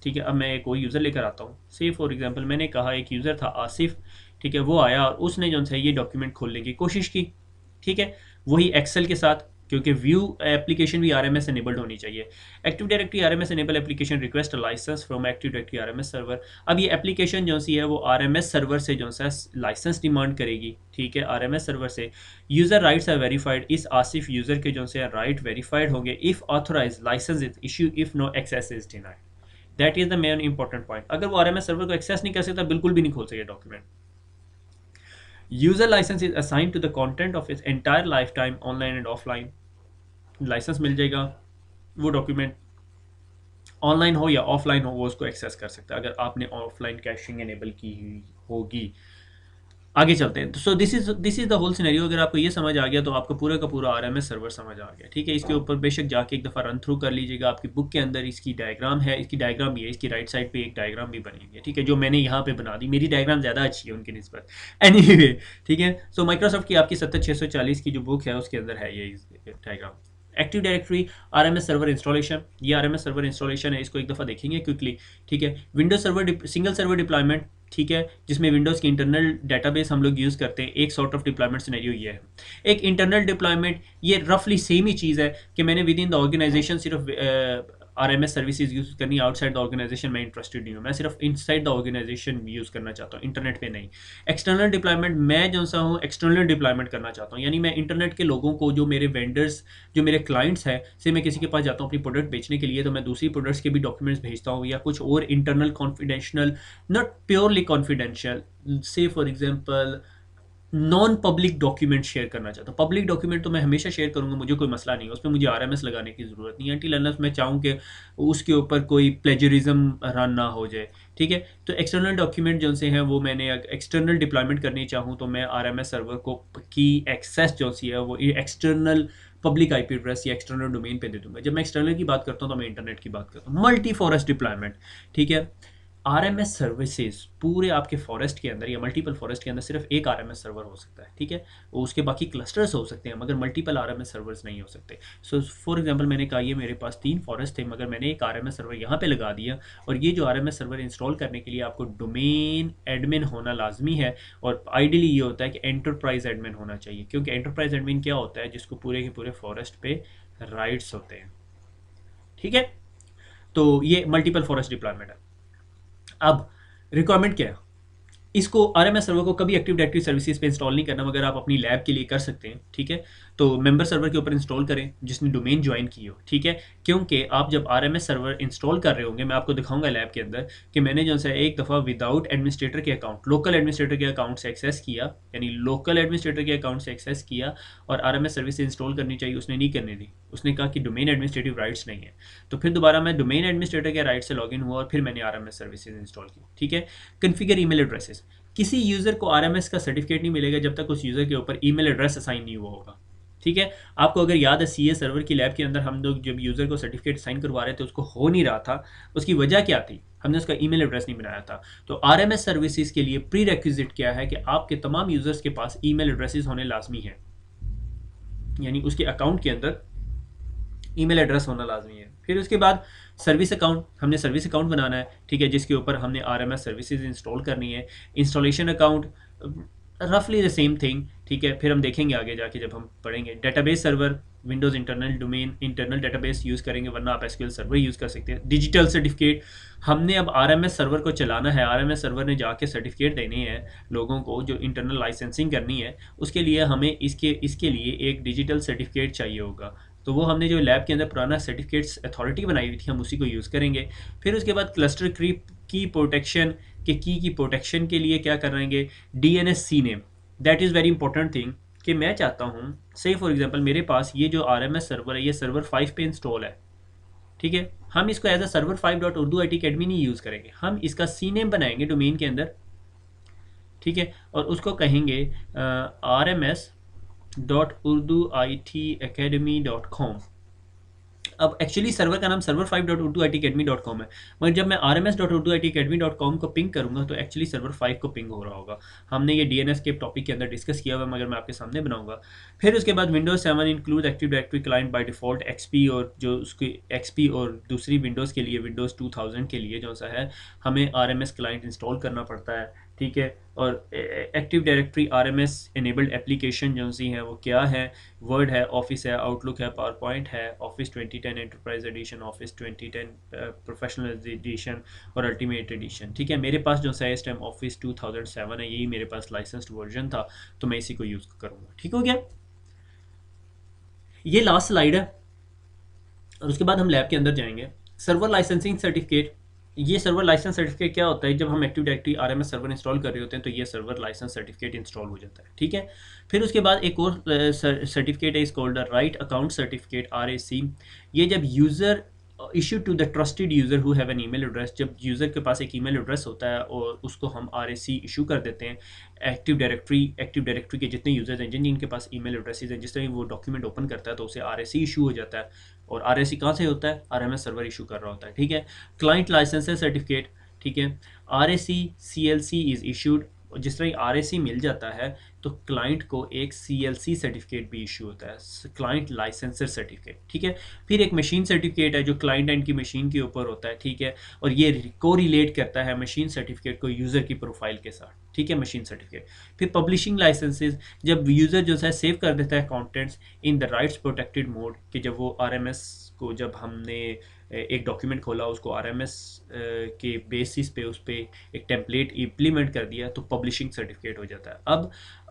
ठीक है, अब मैं एक और यूज़र लेकर आता हूँ। से फॉर एग्जांपल मैंने कहा एक यूज़र था आसिफ। ठीक है, वो आया और उसने जो है ये डॉक्यूमेंट खोलने की कोशिश की। ठीक है, वही एक्सेल के साथ, क्योंकि व्यू एप्लीकेशन भी आरएमएस एनेबल्ड होनी चाहिए। Active directory RMS enable application request licence from active directory RMS server. अब ये एप्लीकेशन जो सी है वो आरएमएस सर्वर से जो है लाइसेंस डिमांड करेगी। ठीक है, आरएमएस सर्वर से यूज़र राइट्स आर वेरीफाइड। इस आसिफ यूज़र के जो है राइट वेरीफाइड होंगे if authorise licence is issue if no access is denied. That is the main important point. अगर वो आरएमएस सर्वर को एक्सेस नहीं कर सकता बिल्कुल भी नहीं खोल सके document. User license is assigned to the content of its entire life time online and offline. License मिल जाएगा, वो डॉक्यूमेंट ऑनलाइन हो या ऑफलाइन हो वो उसको एक्सेस कर सकता है अगर आपने ऑफलाइन कैशिंग एनेबल की हुई होगी। आगे चलते हैं। So this is the whole scenario. अगर आपको ये समझ आ गया तो आपको पूरा का पूरा आरएमएस सर्वर समझ आ गया। ठीक है, इसके ऊपर बेशक जाके एक दफ़ा रन थ्रू कर लीजिएगा। आपकी बुक के अंदर इसकी डायग्राम है, इसकी डायग्राम भी है, इसकी राइट साइड पे एक डायग्राम भी बनेगी। ठीक है, जो मैंने यहाँ पे बना दी, मेरी डायग्राम ज़्यादा अच्छी है उनकी निस्बत। एनीवे, ठीक है, सो माइक्रोसॉफ्ट की आपकी 70640 की जो बुक है उसके अंदर है ये diagram. Active directory RMS server installation, ये आरएमएस सर्वर इंस्टॉलेशन है, इसको एक दफ़ा देखेंगे क्विकली। ठीक है, Windows server single server deployment. ठीक है, जिसमें विंडोज़ की इंटरनल डेटाबेस हम लोग यूज़ करते हैं। एक सॉर्ट ऑफ डिप्लॉयमेंट सिनेरियो ये है। एक इंटरनल डिप्लॉयमेंट, ये रफली सेम ही चीज़ है कि मैंने विद इन द ऑर्गेनाइजेशन सिर्फ आरएमएस सर्विसेज यूज़ करनी है। आउटसाइड द ऑर्गेनाइजेशन मैं इंटरेस्टेड नहीं हूँ, मैं सिर्फ इनसाइड द ऑर्गेनाइजेशन यूज़ करना चाहता हूँ, इंटरनेट पे नहीं। एक्सटर्नल डिप्लॉयमेंट, मैं जो सा हूँ एक्सटर्नल डिप्लॉयमेंट करना चाहता हूँ, यानी मैं इंटरनेट के लोगों को, जो मेरे वेंडर्स, जो मेरे क्लाइंट्स हैं, से मैं किसी के पास जाता हूँ अपनी प्रोडक्ट बेचने के लिए, तो मैं दूसरी प्रोडक्ट्स के भी डॉक्यूमेंट्स भेजता हूँ या कुछ और internal confidential, not purely confidential, say for example non public document share करना चाहता हूँ। पब्लिक डॉक्यूमेंट तो मैं हमेशा शेयर करूँगा, मुझे कोई मसला नहीं है, उसमें मुझे आरएमएस लगाने की ज़रूरत नहीं है, अनटिल अनलेस मैं चाहूँ कि उसके ऊपर कोई प्लेजरिज्म रन ना हो जाए। ठीक है, तो एक्सटर्नल डॉक्यूमेंट जो से हैं वो मैंने एक्सटर्नल डिप्लॉयमेंट करनी चाहूँ तो मैं आरएमएस सर्वर को की एक्सेस जो सी है वो एक्सटर्नल पब्लिक आईपी एड्रेस या एक्सटर्नल डोमेन पे दे दूंगा। जब मैं एक्सटर्नल की बात करता हूँ तो मैं इंटरनेट की बात करता हूँ। मल्टी फॉरेस्ट डिप्लॉयमेंट, ठीक है, RMS सर्विसेज पूरे आपके फॉरेस्ट के अंदर या मल्टीपल फॉरेस्ट के अंदर सिर्फ एक RMS सर्वर हो सकता है, ठीक है। वो उसके बाकी क्लस्टर्स हो सकते हैं मगर मल्टीपल RMS सर्वर्स नहीं हो सकते। सो फॉर एग्जांपल मैंने कहा ये मेरे पास 3 फॉरेस्ट थे मगर मैंने एक RMS सर्वर यहाँ पे लगा दिया, और ये जो RMS सर्वर इंस्टॉल करने के लिए आपको डोमेन एडमिन होना लाजमी है, और आइडियली ये होता है कि एंटरप्राइज एडमिन होना चाहिए, क्योंकि एंटरप्राइज एडमिन क्या होता है, जिसको पूरे के पूरे फॉरेस्ट पे राइट्स होते हैं, ठीक है। तो ये मल्टीपल फॉरेस्ट डिप्लॉयमेंट है। अब रिक्वायरमेंट क्या है, इसको RMS सर्वर को कभी एक्टिव डायरेक्टरी सर्विसेज पे इंस्टॉल नहीं करना, मगर आप अपनी लैब के लिए कर सकते हैं, ठीक है। तो मेंबर सर्वर के ऊपर इंस्टॉल करें जिसने डोमेन ज्वाइन की हो, ठीक है। क्योंकि आप जब RMS सर्वर इंस्टॉल कर रहे होंगे, मैं आपको दिखाऊंगा लैब के अंदर कि मैंने जो है एक दफ़ा विदाउट एडमिनिस्ट्रेटर के अकाउंट, लोकल एडमिनिस्ट्रेटर के अकाउंट से एक्सेस किया, यानी लोकल एडमिनिस्ट्रेटर के अकाउंट से एक्सेस किया, और RMS सर्विस इंस्टॉल करनी चाहिए, उसने नहीं करने दी। उसने कहा कि डोमेन एडमिनिस्ट्रेटिव राइट्स नहीं है। तो फिर दोबारा मैं डोमेन एडमिनिस्ट्रेटर के राइट से लॉगिन हुआ और फिर मैंने RMS सर्विसेज इंस्टॉल की, ठीक है। कन्फिगर ईमेल एड्रेसेस, किसी यूज़र को RMS का सर्टिफिकेट नहीं मिलेगा जब तक उस यूज़र के ऊपर ईमेल एड्रेस असाइन नहीं हुआ होगा, ठीक है। आपको अगर याद है CA सर्वर की लैब के अंदर हम लोग जब यूज़र को सर्टिफिकेट साइन करवा रहे थे उसको हो नहीं रहा था, उसकी वजह क्या थी, हमने उसका ईमेल एड्रेस नहीं बनाया था। तो RMS सर्विसेज के लिए प्री रेक्विजिट क्या है कि आपके तमाम यूज़र्स के पास ईमेल एड्रेसेस होने लाजमी है, यानी उसके अकाउंट के अंदर ईमेल एड्रेस होना लाजमी है। फिर उसके बाद सर्विस अकाउंट, हमने सर्विस अकाउंट बनाना है, ठीक है, जिसके ऊपर हमने RMS सर्विसेज इंस्टॉल करनी है। इंस्टॉलेशन अकाउंट रफली द सेम थिंग, ठीक है। फिर हम देखेंगे आगे जाके जब हम पढ़ेंगे। Database server, Windows internal domain internal database use करेंगे, वरना आप SQL सर्वर यूज़ कर सकते हैं। डिजिटल सर्टिफिकेट, हमने अब RMS सर्वर को चलाना है, RMS सर्वर ने जाके सर्टिफिकेट देने हैं लोगों को जो इंटरनल लाइसेंसिंग करनी है, उसके लिए हमें इसके लिए एक डिजिटल सर्टिफिकेट चाहिए होगा। तो वो हमने जो लैब के अंदर पुराना सर्टिफिकेट्स अथॉरिटी बनाई हुई थी, हम उसी को यूज़ करेंगे। फिर उसके बाद क्लस्टर की प्रोटेक्शन के की प्रोटेक्शन के लिए क्या करेंगे, DNS CNAME, that is very important thing. कि मैं चाहता हूँ से फॉर एग्जांपल मेरे पास ये जो RMS सर्वर है ये सर्वर 5 पे इंस्टॉल है, ठीक है। हम इसको as a server 5.urdu IT Academy नहीं यूज़ करेंगे, हम इसका CNAME बनाएंगे डोमेन के अंदर, ठीक है, और उसको कहेंगे RMS.urduitacademy.com। अब एक्चुअली सर्वर का नाम server 5.urduitacademy.com है, मगर जब मैं RMS.urduitacademy.com को पिंग करूंगा तो एक्चुअली सर्वर 5 को पिंग हो रहा होगा। हमने ये DNS के टॉपिक के अंदर डिस्कस किया हुआ, मगर मैं आपके सामने बनाऊंगा। फिर उसके बाद Windows 7 include active directory client by default XP, और जो उसकी XP और दूसरी विंडोज़ के लिए विंडोज़ 2000 के लिए जो सा है हमें RMS क्लाइंट इंस्टॉल करना पड़ता है, ठीक है। और active directory RMS enabled application जो सी हैं वो क्या है, वर्ड है, ऑफिस है, आउटलुक है, पावर पॉइंट है, Office 2010 enterprise edition, Office 2010 professional edition और अल्टीमेट एडिशन, ठीक है। मेरे पास जो सा इस टाइम ऑफिस 2007 है, यही मेरे पास लाइसेंस्ड वर्जन था, तो मैं इसी को यूज़ करूँगा, ठीक हो गया। ये लास्ट स्लाइड है, और उसके बाद हम लैब के अंदर जाएंगे। सर्वर लाइसेंसिंग सर्टिफिकेट, ये सर्वर लाइसेंस सर्टिफिकेट क्या होता है, जब हम active directory RMS server install कर रहे होते हैं तो ये सर्वर लाइसेंस सर्टिफिकेट इंस्टॉल हो जाता है, ठीक है। फिर उसके बाद एक और सर्टिफिकेट है, is called right account certificate RAC। ये जब user issue to the trusted user who have an email address, जब यूज़र के पास एक ईमेल एड्रेस होता है और उसको हम RAC इशू कर देते हैं। एक्टिव डायरेक्टरी के जितने यूज़र्स हैं जिनके पास ईमेल एड्रेसेस हैं, जिस तरह वो डॉक्यूमेंट ओपन करता है तो उसे RAC इशू हो जाता है, और RAC कहाँ से होता है, RMS सर्वर इशू कर रहा होता है, ठीक है। क्लाइंट लाइसेंस सर्टिफिकेट, ठीक है, RAC CLC इज़ इशूड। जिस तरह RAC मिल जाता है तो क्लाइंट को एक CLC सर्टिफिकेट भी इशू होता है, क्लाइंट लाइसेंसर सर्टिफिकेट, ठीक है। फिर एक मशीन सर्टिफिकेट है जो क्लाइंट एंड की मशीन के ऊपर होता है, ठीक है, और ये को रिलेट करता है मशीन सर्टिफिकेट को यूज़र की प्रोफाइल के साथ, ठीक है, मशीन सर्टिफिकेट। फिर पब्लिशिंग लाइसेंसेज, जब यूज़र जो है सेव कर देता है contents in the rights protected mode, कि जब वो RMS को, जब हमने एक डॉक्यूमेंट खोला उसको RMS के बेसिस पे उस पर एक टेम्पलेट इम्प्लीमेंट कर दिया तो पब्लिशिंग सर्टिफिकेट हो जाता है।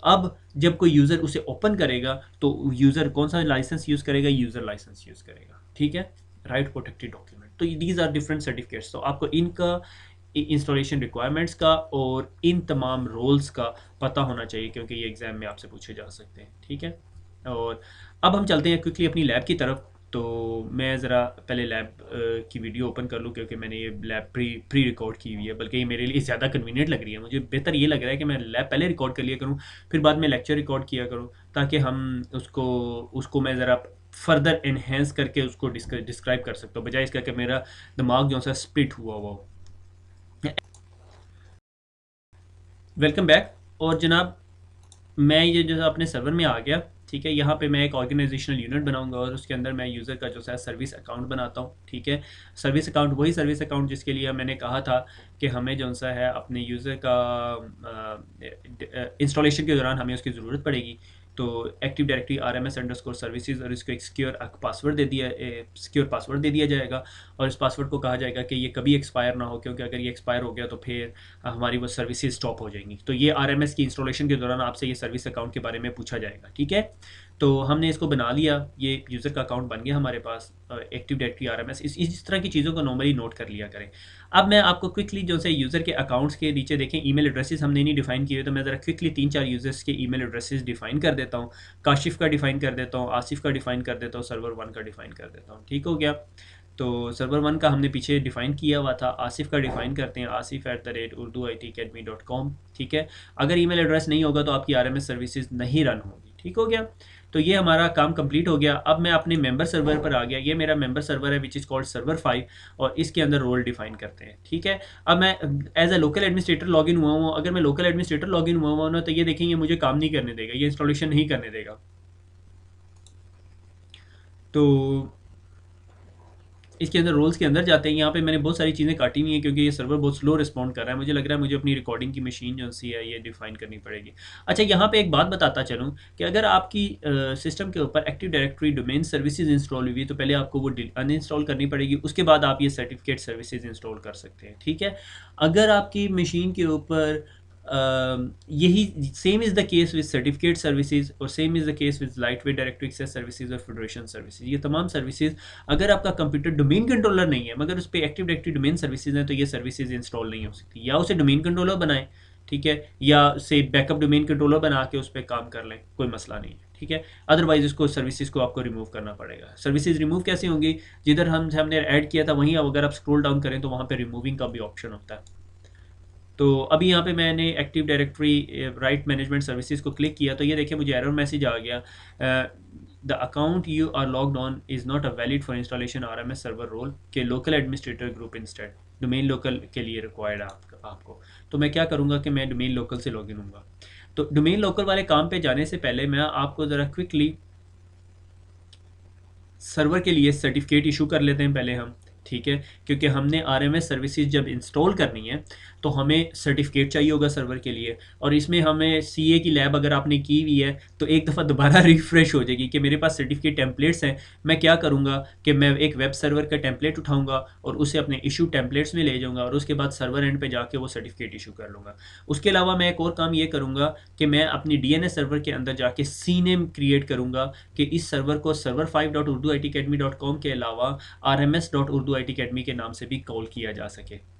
अब जब कोई यूज़र उसे ओपन करेगा तो यूज़र कौन सा लाइसेंस यूज़ करेगा, यूज़र लाइसेंस यूज़ करेगा, ठीक है, राइट प्रोटेक्टेड डॉक्यूमेंट। तो दीज आर डिफरेंट सर्टिफिकेट्स। तो आपको इनका इंस्टॉलेशन रिक्वायरमेंट्स का और इन तमाम रोल्स का पता होना चाहिए, क्योंकि ये एग्ज़ाम में आपसे पूछे जा सकते हैं, ठीक है। और अब हम चलते हैं क्विकली अपनी लैब की तरफ। तो मैं ज़रा पहले लैब की वीडियो ओपन कर लूँ, क्योंकि मैंने ये लैब प्री रिकॉर्ड की हुई है, बल्कि ये मेरे लिए ज़्यादा कन्वीनियंट लग रही है। मुझे बेहतर ये लग रहा है कि मैं लैब पहले रिकॉर्ड कर लिया करूँ, फिर बाद में लेक्चर रिकॉर्ड किया करूँ, ताकि हम उसको मैं ज़रा फर्दर इन्हेंस करके उसको डिस्क्राइब कर सकता हूँ, बजाय इसका कि मेरा दिमाग जो सा स्प्लिट हुआ हो। Welcome back. और जनाब, मैं ये जो अपने सर्वर में आ गया, ठीक है। यहाँ पे मैं एक ऑर्गेनाइजेशनल यूनिट बनाऊंगा और उसके अंदर मैं यूज़र का जो है सर्विस अकाउंट बनाता हूँ, ठीक है। सर्विस अकाउंट, वही सर्विस अकाउंट जिसके लिए मैंने कहा था कि हमें जो सा है अपने यूज़र का इंस्टॉलेशन के दौरान हमें उसकी ज़रूरत पड़ेगी। तो एक्टिव डायरेक्टरी RMS_services और इसको एक सिक्योर पासवर्ड दे दिया, सिक्योर पासवर्ड दे दिया जाएगा। और इस पासवर्ड को कहा जाएगा कि ये कभी एक्सपायर ना हो, क्योंकि अगर ये एक्सपायर हो गया तो फिर हमारी वो सर्विसेज स्टॉप हो जाएंगी। तो ये RMS की इंस्टॉलेशन के दौरान आपसे ये सर्विस अकाउंट के बारे में पूछा जाएगा, ठीक है। तो हमने इसको बना लिया, ये यूज़र का अकाउंट बन गया हमारे पास, एक्टिव डायरेक्टरी RMS। इस तरह की चीज़ों को नॉर्मली नोट कर लिया करें। अब मैं आपको क्विकली जो से यूज़र के अकाउंट्स के नीचे देखें ईमेल एड्रेसेस हमने नहीं डिफाइन किए, तो मैं ज़रा क्विकली 3-4 यूज़र्स के ईमेल एड्रेसेस डिफाइन कर देता हूँ। काशिफ का डिफाइन कर देता हूँ, आसिफ का डिफाइन कर देता हूँ, सर्वर 1 का डिफाइन कर देता हूँ, ठीक हो गया। तो सर्वर 1 का हमने पीछे डिफाइन किया हुआ था। आसिफ का डिफाइन करते हैं, asif@urduitacademy.com, ठीक है। अगर ईमेल एड्रेस नहीं होगा तो आपकी RMS सर्विसेज नहीं रन होगी, ठीक हो गया। तो ये हमारा काम कंप्लीट हो गया। अब मैं अपने मेंबर सर्वर पर आ गया। ये मेरा मेंबर सर्वर है विच इज़ कॉल्ड सर्वर 5, और इसके अंदर रोल डिफाइन करते हैं, ठीक है। अब मैं as a local administrator log in हुआ हूँ। अगर मैं लोकल एडमिनिस्ट्रेटर लॉग इन हुआ हूँ ना, तो ये देखेंगे मुझे काम नहीं करने देगा, ये इंस्टॉलेशन नहीं करने देगा। तो इसके अंदर रोल्स के अंदर जाते हैं। यहाँ पे मैंने बहुत सारी चीज़ें काटी हुई हैं क्योंकि ये सर्वर बहुत स्लो रिस्पॉन्ड कर रहा है। मुझे लग रहा है मुझे अपनी रिकॉर्डिंग की मशीन जो सी है ये डिफाइन करनी पड़ेगी। अच्छा, यहाँ पे एक बात बताता चलूँ कि अगर आपकी सिस्टम के ऊपर active directory domain services install हुई तो पहले आपको वो अनइंस्टॉल करनी पड़ेगी, उसके बाद आप ये सर्टिफिकेट सर्विसेज इंस्टॉल कर सकते हैं, ठीक है। अगर आपकी मशीन के ऊपर यही same is the case with certificate services और same is the case with light wait directory access services और फेडरेशन सर्विसेज, ये तमाम सर्विसेज अगर आपका कंप्यूटर डोमेन कंट्रोलर नहीं है मगर उस पर एक्टिव डायरेक्टरी डोमेन सर्विसेज हैं तो ये सर्विसेज इंस्टॉल नहीं हो सकती। या उसे डोमेन कंट्रोलर बनाएं, ठीक है, या से बैकअप डोमेन कंट्रोलर बना के उस पर काम कर लें, कोई मसला नहीं है, ठीक है। अदरवाइज उसको सर्विसेज को आपको रिमूव करना पड़ेगा। सर्विसेज रिमूव कैसे होंगी? जिधर हमने ऐड किया था वहीं अगर आप स्क्रॉल डाउन करें तो वहाँ पे रिमूविंग का भी ऑप्शन होता है। तो अभी यहाँ पे मैंने active directory right management services को क्लिक किया तो ये देखिए मुझे एरर मैसेज आ गया, the account you are logged on is not a valid for installation RMS server role के local administrator group instead. Domain local के लिए रिक्वायर्ड है आपको। तो मैं क्या करूँगा कि मैं डोमेन लोकल से लॉगिन हूँगा। तो डोमेन लोकल वाले काम पे जाने से पहले मैं आपको ज़रा क्विकली सर्वर के लिए सर्टिफिकेट इशू कर लेते हैं पहले हम, ठीक है। क्योंकि हमने RMS सर्विसेज जब इंस्टॉल करनी है तो हमें सर्टिफिकेट चाहिए होगा सर्वर के लिए, और इसमें हमें CA की लैब अगर आपने की हुई है तो एक दफ़ा दोबारा रिफ्रेश हो जाएगी कि मेरे पास सर्टिफिकेट टेम्पलेट्स हैं। मैं क्या करूँगा कि मैं एक वेब सर्वर का टेम्पलेट उठाऊँगा और उसे अपने इशू टेम्पलेट्स में ले जाऊँगा और उसके बाद सर्वर एंड पे जाके वो सर्टिफिकेट इशू कर लूँगा। उसके अलावा मैं एक और काम ये करूँगा कि मैं अपनी DNS सर्वर के अंदर जाके CNAME क्रिएट करूँगा कि इस सर्वर को server5.urduitacademy.com के अलावा RMS.urduitacademy के नाम से भी कॉल किया जा सके।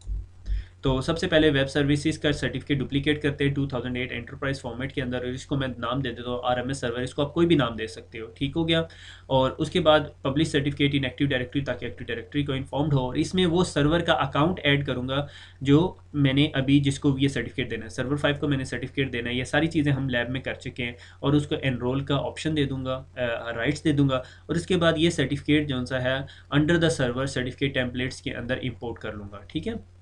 तो सबसे पहले वेब सर्विसेज का सर्टिफिकेट डुप्लीकेट करते हैं 2008 एंटरप्राइज फॉर्मेट के अंदर, इसको मैं नाम दे देता हूँ RMS सर्वर, इसको आप कोई भी नाम दे सकते हो, ठीक हो गया। और उसके बाद publish certificate in active directory ताकि एक्टिव डायरेक्टरी को इन्फॉर्म्ड हो, और इसमें वो सर्वर का अकाउंट ऐड करूँगा जो मैंने अभी जिसको ये सर्टिफिकेट देना है। सर्वर 5 को मैंने सर्टिफिकेट देना है, ये सारी चीज़ें हम लैब में कर चुके हैं, और उसको एनरोल का ऑप्शन दे दूँगा, राइट्स दे दूँगा। और उसके बाद ये सर्टिफिकेट जो सा है under the server certificate templates के अंदर इम्पोर्ट कर लूँगा, ठीक है।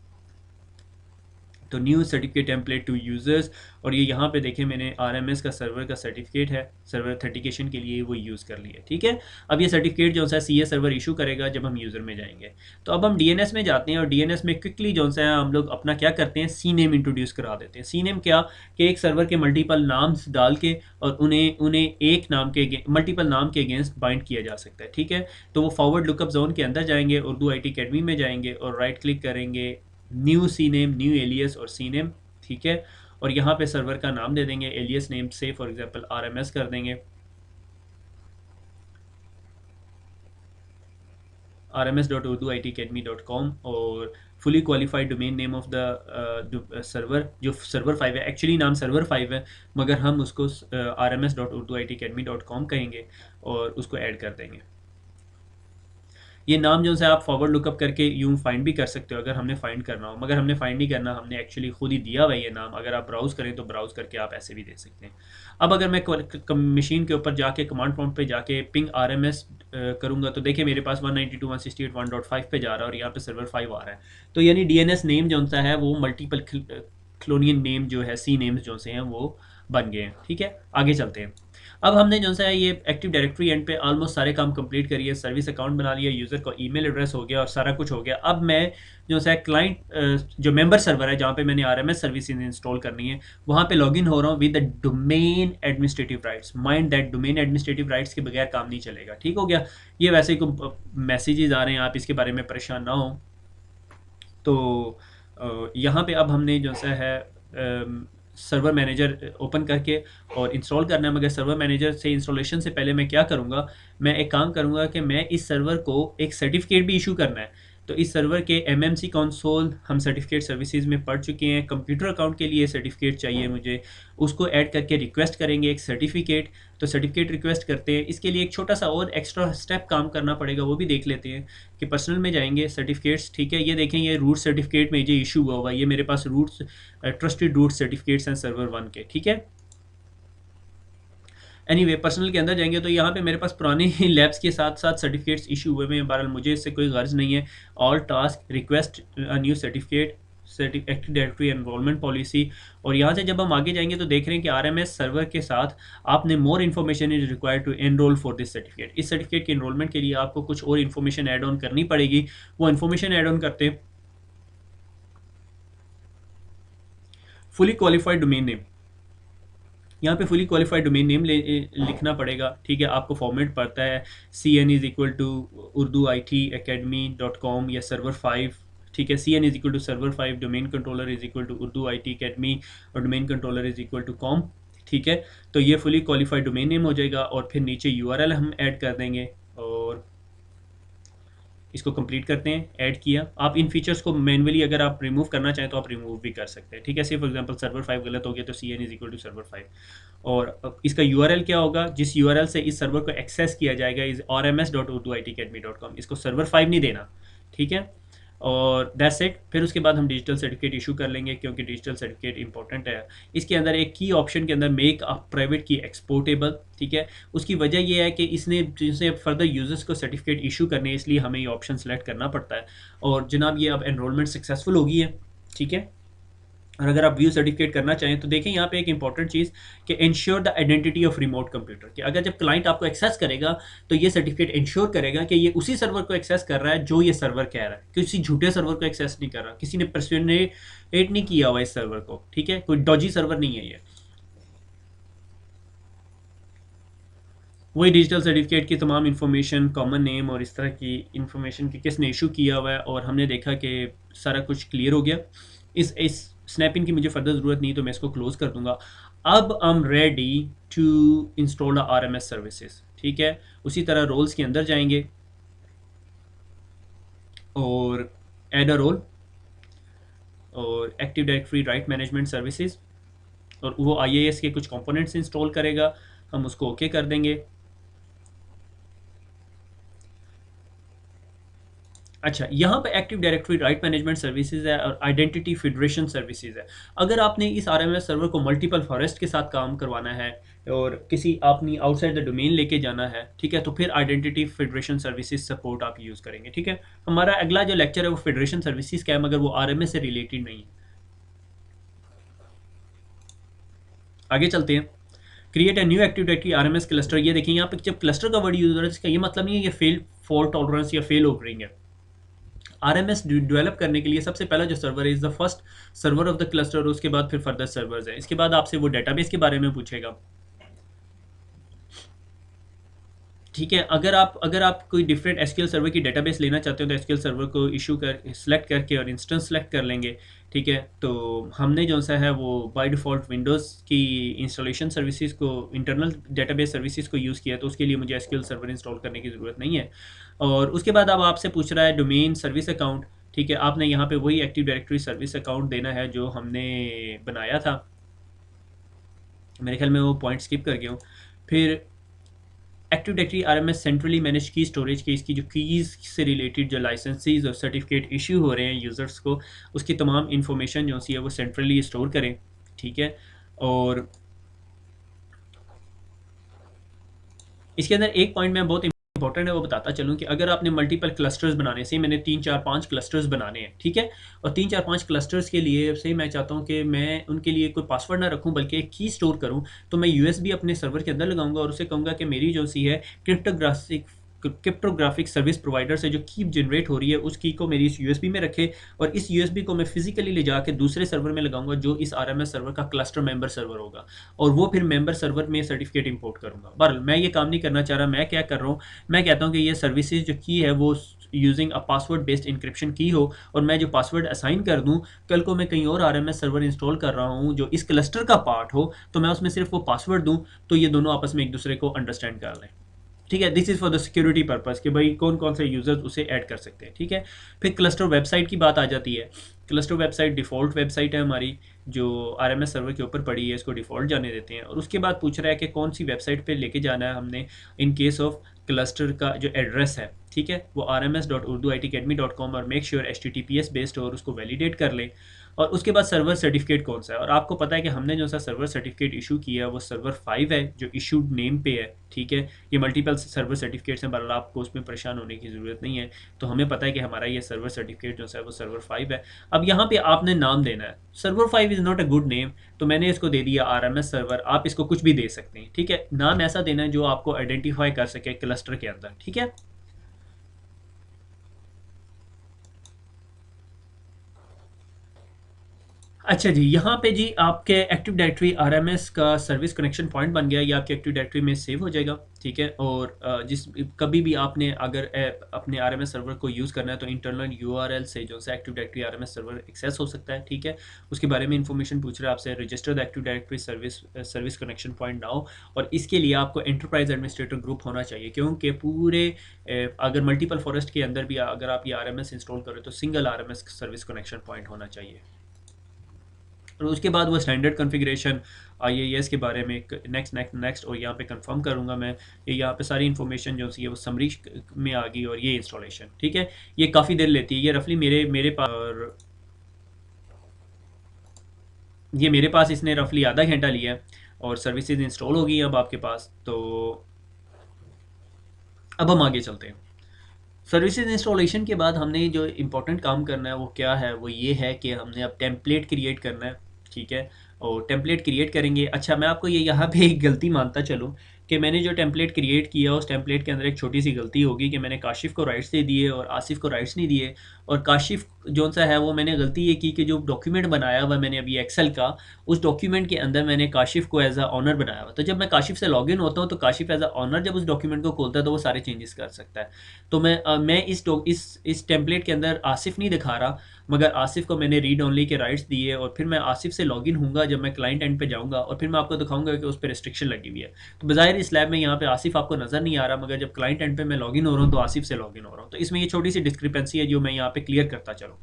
तो new certificate template to users, और ये यहाँ पे देखें मैंने RMS का सर्वर का सर्टिफिकेट है, सर्वर ऑथेंटिकेशन के लिए वो यूज़ कर लिया, ठीक है। अब ये सर्टिफिकेट जो सा CA सर्वर इशू करेगा जब हम यूज़र में जाएंगे। तो अब हम DNS में जाते हैं और DNS में क्विकली जो सा है हम लोग अपना क्या करते हैं, CNAME इंट्रोड्यूस करा देते हैं। CNAME क्या कि एक सर्वर के मल्टीपल नाम्स डाल के और उन्हें एक नाम के मल्टीपल नाम के अगेंस्ट बाइंड किया जा सकता है, ठीक है। तो वो फॉरवर्ड लुकअप जोन के अंदर जाएंगे, उर्दू IT अकेडमी में जाएंगे और राइट क्लिक करेंगे, न्यू CNAME, न्यू एलियस और CNAME, ठीक है। और यहाँ पे सर्वर का नाम दे देंगे, एलियस नेम से फॉर एग्जांपल RMS कर देंगे, rms.urduitacademy.com, और fully qualified domain name of the server जो सर्वर 5 है, एक्चुअली नाम सर्वर 5 है मगर हम उसको rms.urduitacademy.com कहेंगे और उसको ऐड कर देंगे। ये नाम जो है आप फॉरवर्ड लुकअप करके यूँ फाइंड भी कर सकते हो अगर हमने फाइंड करना हो, मगर हमने फाइंड नहीं करना, हमने एक्चुअली खुद ही दिया हुआ ये नाम। अगर आप ब्राउज़ करें तो ब्राउज़ करके आप ऐसे भी दे सकते हैं। अब अगर मैं मशीन के ऊपर जाके कमांड प्रॉम्प्ट पे जाके पिंग RMS करूँगा तो देखिए मेरे पास 192.168.1.5 पे जा रहा है और यहाँ पे सर्वर 5 आ रहा है। तो यानी DNS नेम जो है वो मल्टीपल कॉलोनियल नेम जो है सी नेम्स जो से हैं वो बन गए हैं। ठीक है, आगे चलते हैं। अब हमने जो सा है ये एक्टिव डायरेक्टरी एंड पे ऑलमोस्ट सारे काम कंप्लीट करिए, सर्विस अकाउंट बना लिया, यूज़र का ईमेल एड्रेस हो गया और सारा कुछ हो गया। अब मैं जो सा क्लाइंट जो मेंबर सर्वर है जहाँ पे मैंने आरएमएस सर्विसेज इंस्टॉल करनी है वहाँ पे लॉगिन हो रहा हूँ with the domain administrative rights. Mind that domain administrative rights के बगैर काम नहीं चलेगा। ठीक हो गया। ये वैसे ही मैसेजेस आ रहे हैं, आप इसके बारे में परेशान ना हो। तो यहाँ पे अब हमने जो सा है सर्वर मैनेजर ओपन करके और इंस्टॉल करना है। मगर सर्वर मैनेजर से इंस्टॉलेशन से पहले मैं क्या करूँगा, मैं एक काम करूँगा कि मैं इस सर्वर को एक सर्टिफिकेट भी इशू करना है। तो इस सर्वर के एमएमसी कंसोल हम सर्टिफिकेट सर्विसेज में पढ़ चुके हैं। कंप्यूटर अकाउंट के लिए सर्टिफिकेट चाहिए मुझे, उसको ऐड करके रिक्वेस्ट करेंगे एक सर्टिफिकेट। तो सर्टिफिकेट रिक्वेस्ट करते हैं, इसके लिए एक छोटा सा और एक्स्ट्रा स्टेप काम करना पड़ेगा, वो भी देख लेते हैं कि पर्सनल में जाएंगे सर्टिफिकेट्स। ठीक है, ये देखें ये रूट सर्टिफिकेट में ये इशू हुआ हुआ है, ये मेरे पास रूट्स ट्रस्टेड रूट सर्टिफिकेट्स हैं सर्वर 1 के। ठीक है, एनीवे पर्सनल के अंदर जाएंगे तो यहाँ पे मेरे पास पुराने ही लैब्स के साथ साथ सर्टिफिकेट्स इशू हुए हैं। बहरहाल मुझे इससे कोई गर्ज नहीं है। All task request new certificate active directory enrolment policy. और यहाँ से जब हम आगे जाएंगे तो देख रहे हैं कि आरएमएस सर्वर के साथ आपने more information is required to enrol for this certificate. इस सर्टिफिकेट के एनरोलमेंट के लिए आपको कुछ और इन्फॉर्मेशन ऐड ऑन करनी पड़ेगी। वो इन्फॉर्मेशन ऐड ऑन करते हैं फुली क्वालिफाइड डोमेन नेम। यहाँ पे फुली क्वालिफाइड डोमेन नेम लिखना पड़ेगा। ठीक है, आपको फॉर्मेट पड़ता है CN is equal to urduitacademy.com या सर्वर 5। ठीक है, CN is equal to server 5, domain controller is equal to urduitacademy और domain controller is equal to com। ठीक है, तो ये फुली क्वालिफाइड डोमेन नेम हो जाएगा और फिर नीचे URL हम ऐड कर देंगे और इसको कंप्लीट करते हैं। ऐड किया। आप इन फीचर्स को मैनुअली अगर आप रिमूव करना चाहें तो आप रिमूव भी कर सकते हैं। ठीक है, फॉर एग्जांपल सर्वर 5 गलत हो गया तो CN is equal to server 5। और इसका URL क्या होगा, जिस URL से इस सर्वर को एक्सेस किया जाएगा इज rms.urduitacademy.com। इसको सर्वर 5 नहीं देना। ठीक है, और दैट्स इट। फिर उसके बाद हम डिजिटल सर्टिफिकेट इशू कर लेंगे क्योंकि डिजिटल सर्टिफिकेट इंपॉर्टेंट है। इसके अंदर एक की ऑप्शन के अंदर मेक अ प्राइवेट की एक्सपोर्टेबल। ठीक है, उसकी वजह यह है कि इसने जिसने फर्दर यूजर्स को सर्टिफिकेट इशू करने हैं, इसलिए हमें ये ऑप्शन सेलेक्ट करना पड़ता है। और जनाब ये अब एनरोलमेंट सक्सेसफुल हो गई है। ठीक है, और अगर आप व्यू सर्टिफिकेट करना चाहें तो देखें यहाँ पे एक इंपॉर्टेंट चीज़ कि ensure the identity of remote computer, कि अगर जब क्लाइंट आपको एक्सेस करेगा तो ये सर्टिफिकेट इंश्योर करेगा कि ये उसी सर्वर को एक्सेस कर रहा है जो ये सर्वर कह रहा है, किसी झूठे सर्वर को एक्सेस नहीं कर रहा, किसी ने पर्सनेट नहीं किया हुआ इस सर्वर को। ठीक है, कोई डॉजी सर्वर नहीं है ये। वही डिजिटल सर्टिफिकेट की तमाम इन्फॉर्मेशन, कॉमन नेम और इस तरह की इन्फॉर्मेशन कि किसने इशू किया हुआ है, और हमने देखा कि सारा कुछ क्लियर हो गया। इस स्नैपिंग की मुझे फर्दर ज़रूरत नहीं, तो मैं इसको क्लोज कर दूंगा। अब I am ready to install RMS services. ठीक है, उसी तरह रोल्स के अंदर जाएंगे और एड अ रोल और active directory right management services, और वो IIS के कुछ कंपोनेंट्स इंस्टॉल करेगा, हम उसको ओके कर देंगे। अच्छा, यहाँ पे active directory right management services है और आइडेंटिटी फेडरेशन सर्विसेज है। अगर आपने इस RMS सर्वर को मल्टीपल फॉरेस्ट के साथ काम करवाना है और किसी अपनी आउटसाइड द डोमेन लेके जाना है, ठीक है, तो फिर आइडेंटिटी फेडरेशन सर्विसेज सपोर्ट आप यूज़ करेंगे। ठीक है, हमारा अगला जो लेक्चर है वो फेडरेशन सर्विसेज का है, मगर वो RMS से रिलेटेड नहीं है। आगे चलते हैं। Create a new active directory RMS cluster. ये देखिए यहाँ पे जब क्लस्टर का वर्ड यूज हो रहा है, इसका ये मतलब नहीं है ये फेल फॉल्ट टॉलरेंस या फेल ओवरिंग है। RMS डेवलप करने के लिए सबसे पहला जो सर्वर है is the first server of the cluster, उसके बाद फिर फर्दर सर्वर्स है। इसके बाद आपसे वो डेटाबेस के बारे में पूछेगा। ठीक है, अगर आप कोई डिफरेंट SQL सर्वर की डेटाबेस लेना चाहते हो तो SQL सर्वर को इशू कर सेलेक्ट करके और इंस्टेंस सेलेक्ट कर लेंगे। ठीक है, तो हमने जो सा है वो बाय डिफ़ॉल्ट विंडोज़ की इंस्टॉलेशन सर्विसेज को, इंटरनल डेटाबेस सर्विसेज को यूज़ किया, तो उसके लिए मुझे SQL सर्वर इंस्टॉल करने की ज़रूरत नहीं है। और उसके बाद अब आपसे पूछ रहा है डोमेन सर्विस अकाउंट। ठीक है, आपने यहाँ पे वही एक्टिव डायरेक्टरी सर्विस अकाउंट देना है जो हमने बनाया था। मेरे ख्याल में वो पॉइंट स्किप कर गया हूँ। फिर active directory RMS centrally manage की स्टोरेज की, इसकी जो कीज़ से रिलेटेड जो लाइसेंसेज और सर्टिफिकेट इशू हो रहे हैं यूज़र्स को, उसकी तमाम इंफॉर्मेशन जो सी है वो सेंट्रली स्टोर करें। ठीक है, और इसके अंदर एक पॉइंट मैं बहुत इंपॉर्टेंट है वो बताता चलूँ कि अगर आपने मल्टीपल क्लस्टर्स बनाने से, मैंने 3 4 5 क्लस्टर्स बनाने हैं, ठीक है, और 3 4 5 क्लस्टर्स के लिए से मैं चाहता हूँ कि मैं उनके लिए कोई पासवर्ड ना रखूँ बल्कि एक की स्टोर करूँ, तो मैं यूएसबी अपने सर्वर के अंदर लगाऊंगा और उसे कहूँगा कि मेरी जो सी है क्रिप्टोग्राफिक सर्विस प्रोवाइडर से जो की जनरेट हो रही है उस की को मेरी इस यूएसबी में रखे, और इस यूएसबी को मैं फिजिकली ले जाके दूसरे सर्वर में लगाऊंगा जो इस आरएमएस सर्वर का क्लस्टर मेंबर सर्वर होगा, और वो फिर मेंबर सर्वर में सर्टिफिकेट इंपोर्ट करूंगा। बहरहाल मैं ये काम नहीं करना चाह रहा, मैं क्या कर रहा हूँ, मैं कहता हूँ कि ये सर्विसेज जो की है वो using a password based encryption की हो, और मैं जो पासवर्ड असाइन कर दूं, कल को मैं कहीं और आरएमएस सर्वर इंस्टॉल कर रहा हूं जो इस क्लस्टर का पार्ट हो, तो मैं उसमें सिर्फ वो पासवर्ड दूं तो ये दोनों आपस में एक दूसरे को अंडरस्टैंड कर लें। ठीक है, this is for the security purpose कि भाई कौन कौन से यूज़र्स उसे ऐड कर सकते हैं। ठीक है, फिर क्लस्टर वेबसाइट की बात आ जाती है। क्लस्टर वेबसाइट डिफ़ॉल्ट वेबसाइट है हमारी जो आरएमएस सर्वर के ऊपर पड़ी है, इसको डिफ़ॉल्ट जाने देते हैं, और उसके बाद पूछ रहा है कि कौन सी वेबसाइट पे लेके जाना है हमने इन केस ऑफ क्लस्टर का जो एड्रेस है, ठीक है, वो rms.urduitacademy.com, और मेक श्योर HTTPS बेस्ड और उसको वैलिडेट कर लें। और उसके बाद सर्वर सर्टिफिकेट कौन सा है, और आपको पता है कि हमने जो सा सर्वर सर्टिफिकेट इशू किया है वो सर्वर 5 है जो इशूड नेम पे है। ठीक है, ये मल्टीपल सर्वर सर्टिफिकेट्स हैं, बहरहाल आपको उसमें परेशान होने की ज़रूरत नहीं है, तो हमें पता है कि हमारा ये सर्वर सर्टिफिकेट जो है वो सर्वर 5 है। अब यहाँ पे आपने नाम देना है, server 5 is not a good name, तो मैंने इसको दे दिया RMS सर्वर, आप इसको कुछ भी दे सकते हैं। ठीक है, नाम ऐसा देना है जो आपको आइडेंटिफाई कर सके क्लस्टर के अंदर। ठीक है, अच्छा जी, यहाँ पे जी आपके एक्टिव डायरेक्टरी आरएमएस का सर्विस कनेक्शन पॉइंट बन गया, ये आपके एक्टिव डायरेक्टरी में सेव हो जाएगा। ठीक है, और जिस कभी भी आपने अगर अपने आरएमएस सर्वर को यूज़ करना है तो इंटरनल यूआरएल से जो है active directory RMS server access हो सकता है। ठीक है, उसके बारे में इंफॉर्मेशन पूछ रहा है आपसे, register the active directory service connection point now, और इसके लिए आपको एंटरप्राइज एडमिनिस्ट्रेटर ग्रुप होना चाहिए, क्योंकि पूरे अगर मल्टीपल फॉरेस्ट के अंदर भी अगर आप ये आरएमएस इंस्टॉल करें तो single RMS service connection point होना चाहिए। और उसके बाद वो स्टैंडर्ड कॉन्फ़िगरेशन IAS के बारे में नेक्स्ट और यहाँ पे कंफर्म करूँगा मैं। ये यहाँ पे सारी इन्फॉर्मेशन जो सी है वो समरी में आ गई, और ये इंस्टॉलेशन। ठीक है, ये काफ़ी देर लेती है, ये रफली मेरे पास, और ये मेरे पास इसने रफली आधा घंटा लिया है, और सर्विसेज इंस्टॉल हो गई अब आपके पास। तो अब हम आगे चलते हैं। सर्विसेज इंस्टॉलेशन के बाद हमने जो इम्पोर्टेंट काम करना है वो क्या है, वो ये है कि हमने अब टेम्पलेट क्रिएट करना है। ठीक है, और टेम्पलेट क्रिएट करेंगे। अच्छा, मैं आपको ये यहाँ पे एक गलती मानता चलूँ कि मैंने जो टेम्पलेट क्रिएट किया उस टेम्पलेट के अंदर एक छोटी सी गलती होगी कि मैंने काशिफ को राइट्स दे दिए और आसिफ को राइट्स नहीं दिए। और काशिफ जो सा है वो मैंने गलती ये की कि जो डॉक्यूमेंट बनाया हुआ मैंने अभी एक्सेल का, उस डॉक्यूमेंट के अंदर मैंने काशिफ को एज अ ऑनर बनाया हुआ। तो जब मैं काशिफ से लॉगिन होता हूँ तो काशिफ एज अ ऑनर जब उस डॉक्यूमेंट को खोलता है तो वो सारे चेंजेस कर सकता है। तो मैं इस टेम्पलेट के अंदर आसिफ नहीं दिखा रहा, मगर आसिफ को मैंने रीड ओनली के राइट्स दिए, और फिर मैं आसिफ से लॉगिन हूँगा जब मैं क्लाइंट एंड पे जाऊँगा, और फिर मैं आपको दिखाऊंगा कि उस पर रिस्ट्रिक्शन लगी हुई है। तो बज़ाहिर इस लैब में यहाँ पे आसिफ आपको नज़र नहीं आ रहा, मगर जब क्लाइंट एंड पे मैं लॉगिन हो रहा हूँ तो आसिफ से लॉगिन हो रहा हूँ। तो इसमें ये छोटी सी डिस्क्रिपेंसी है जो मैं यहाँ पे क्लियर करता चलूँ।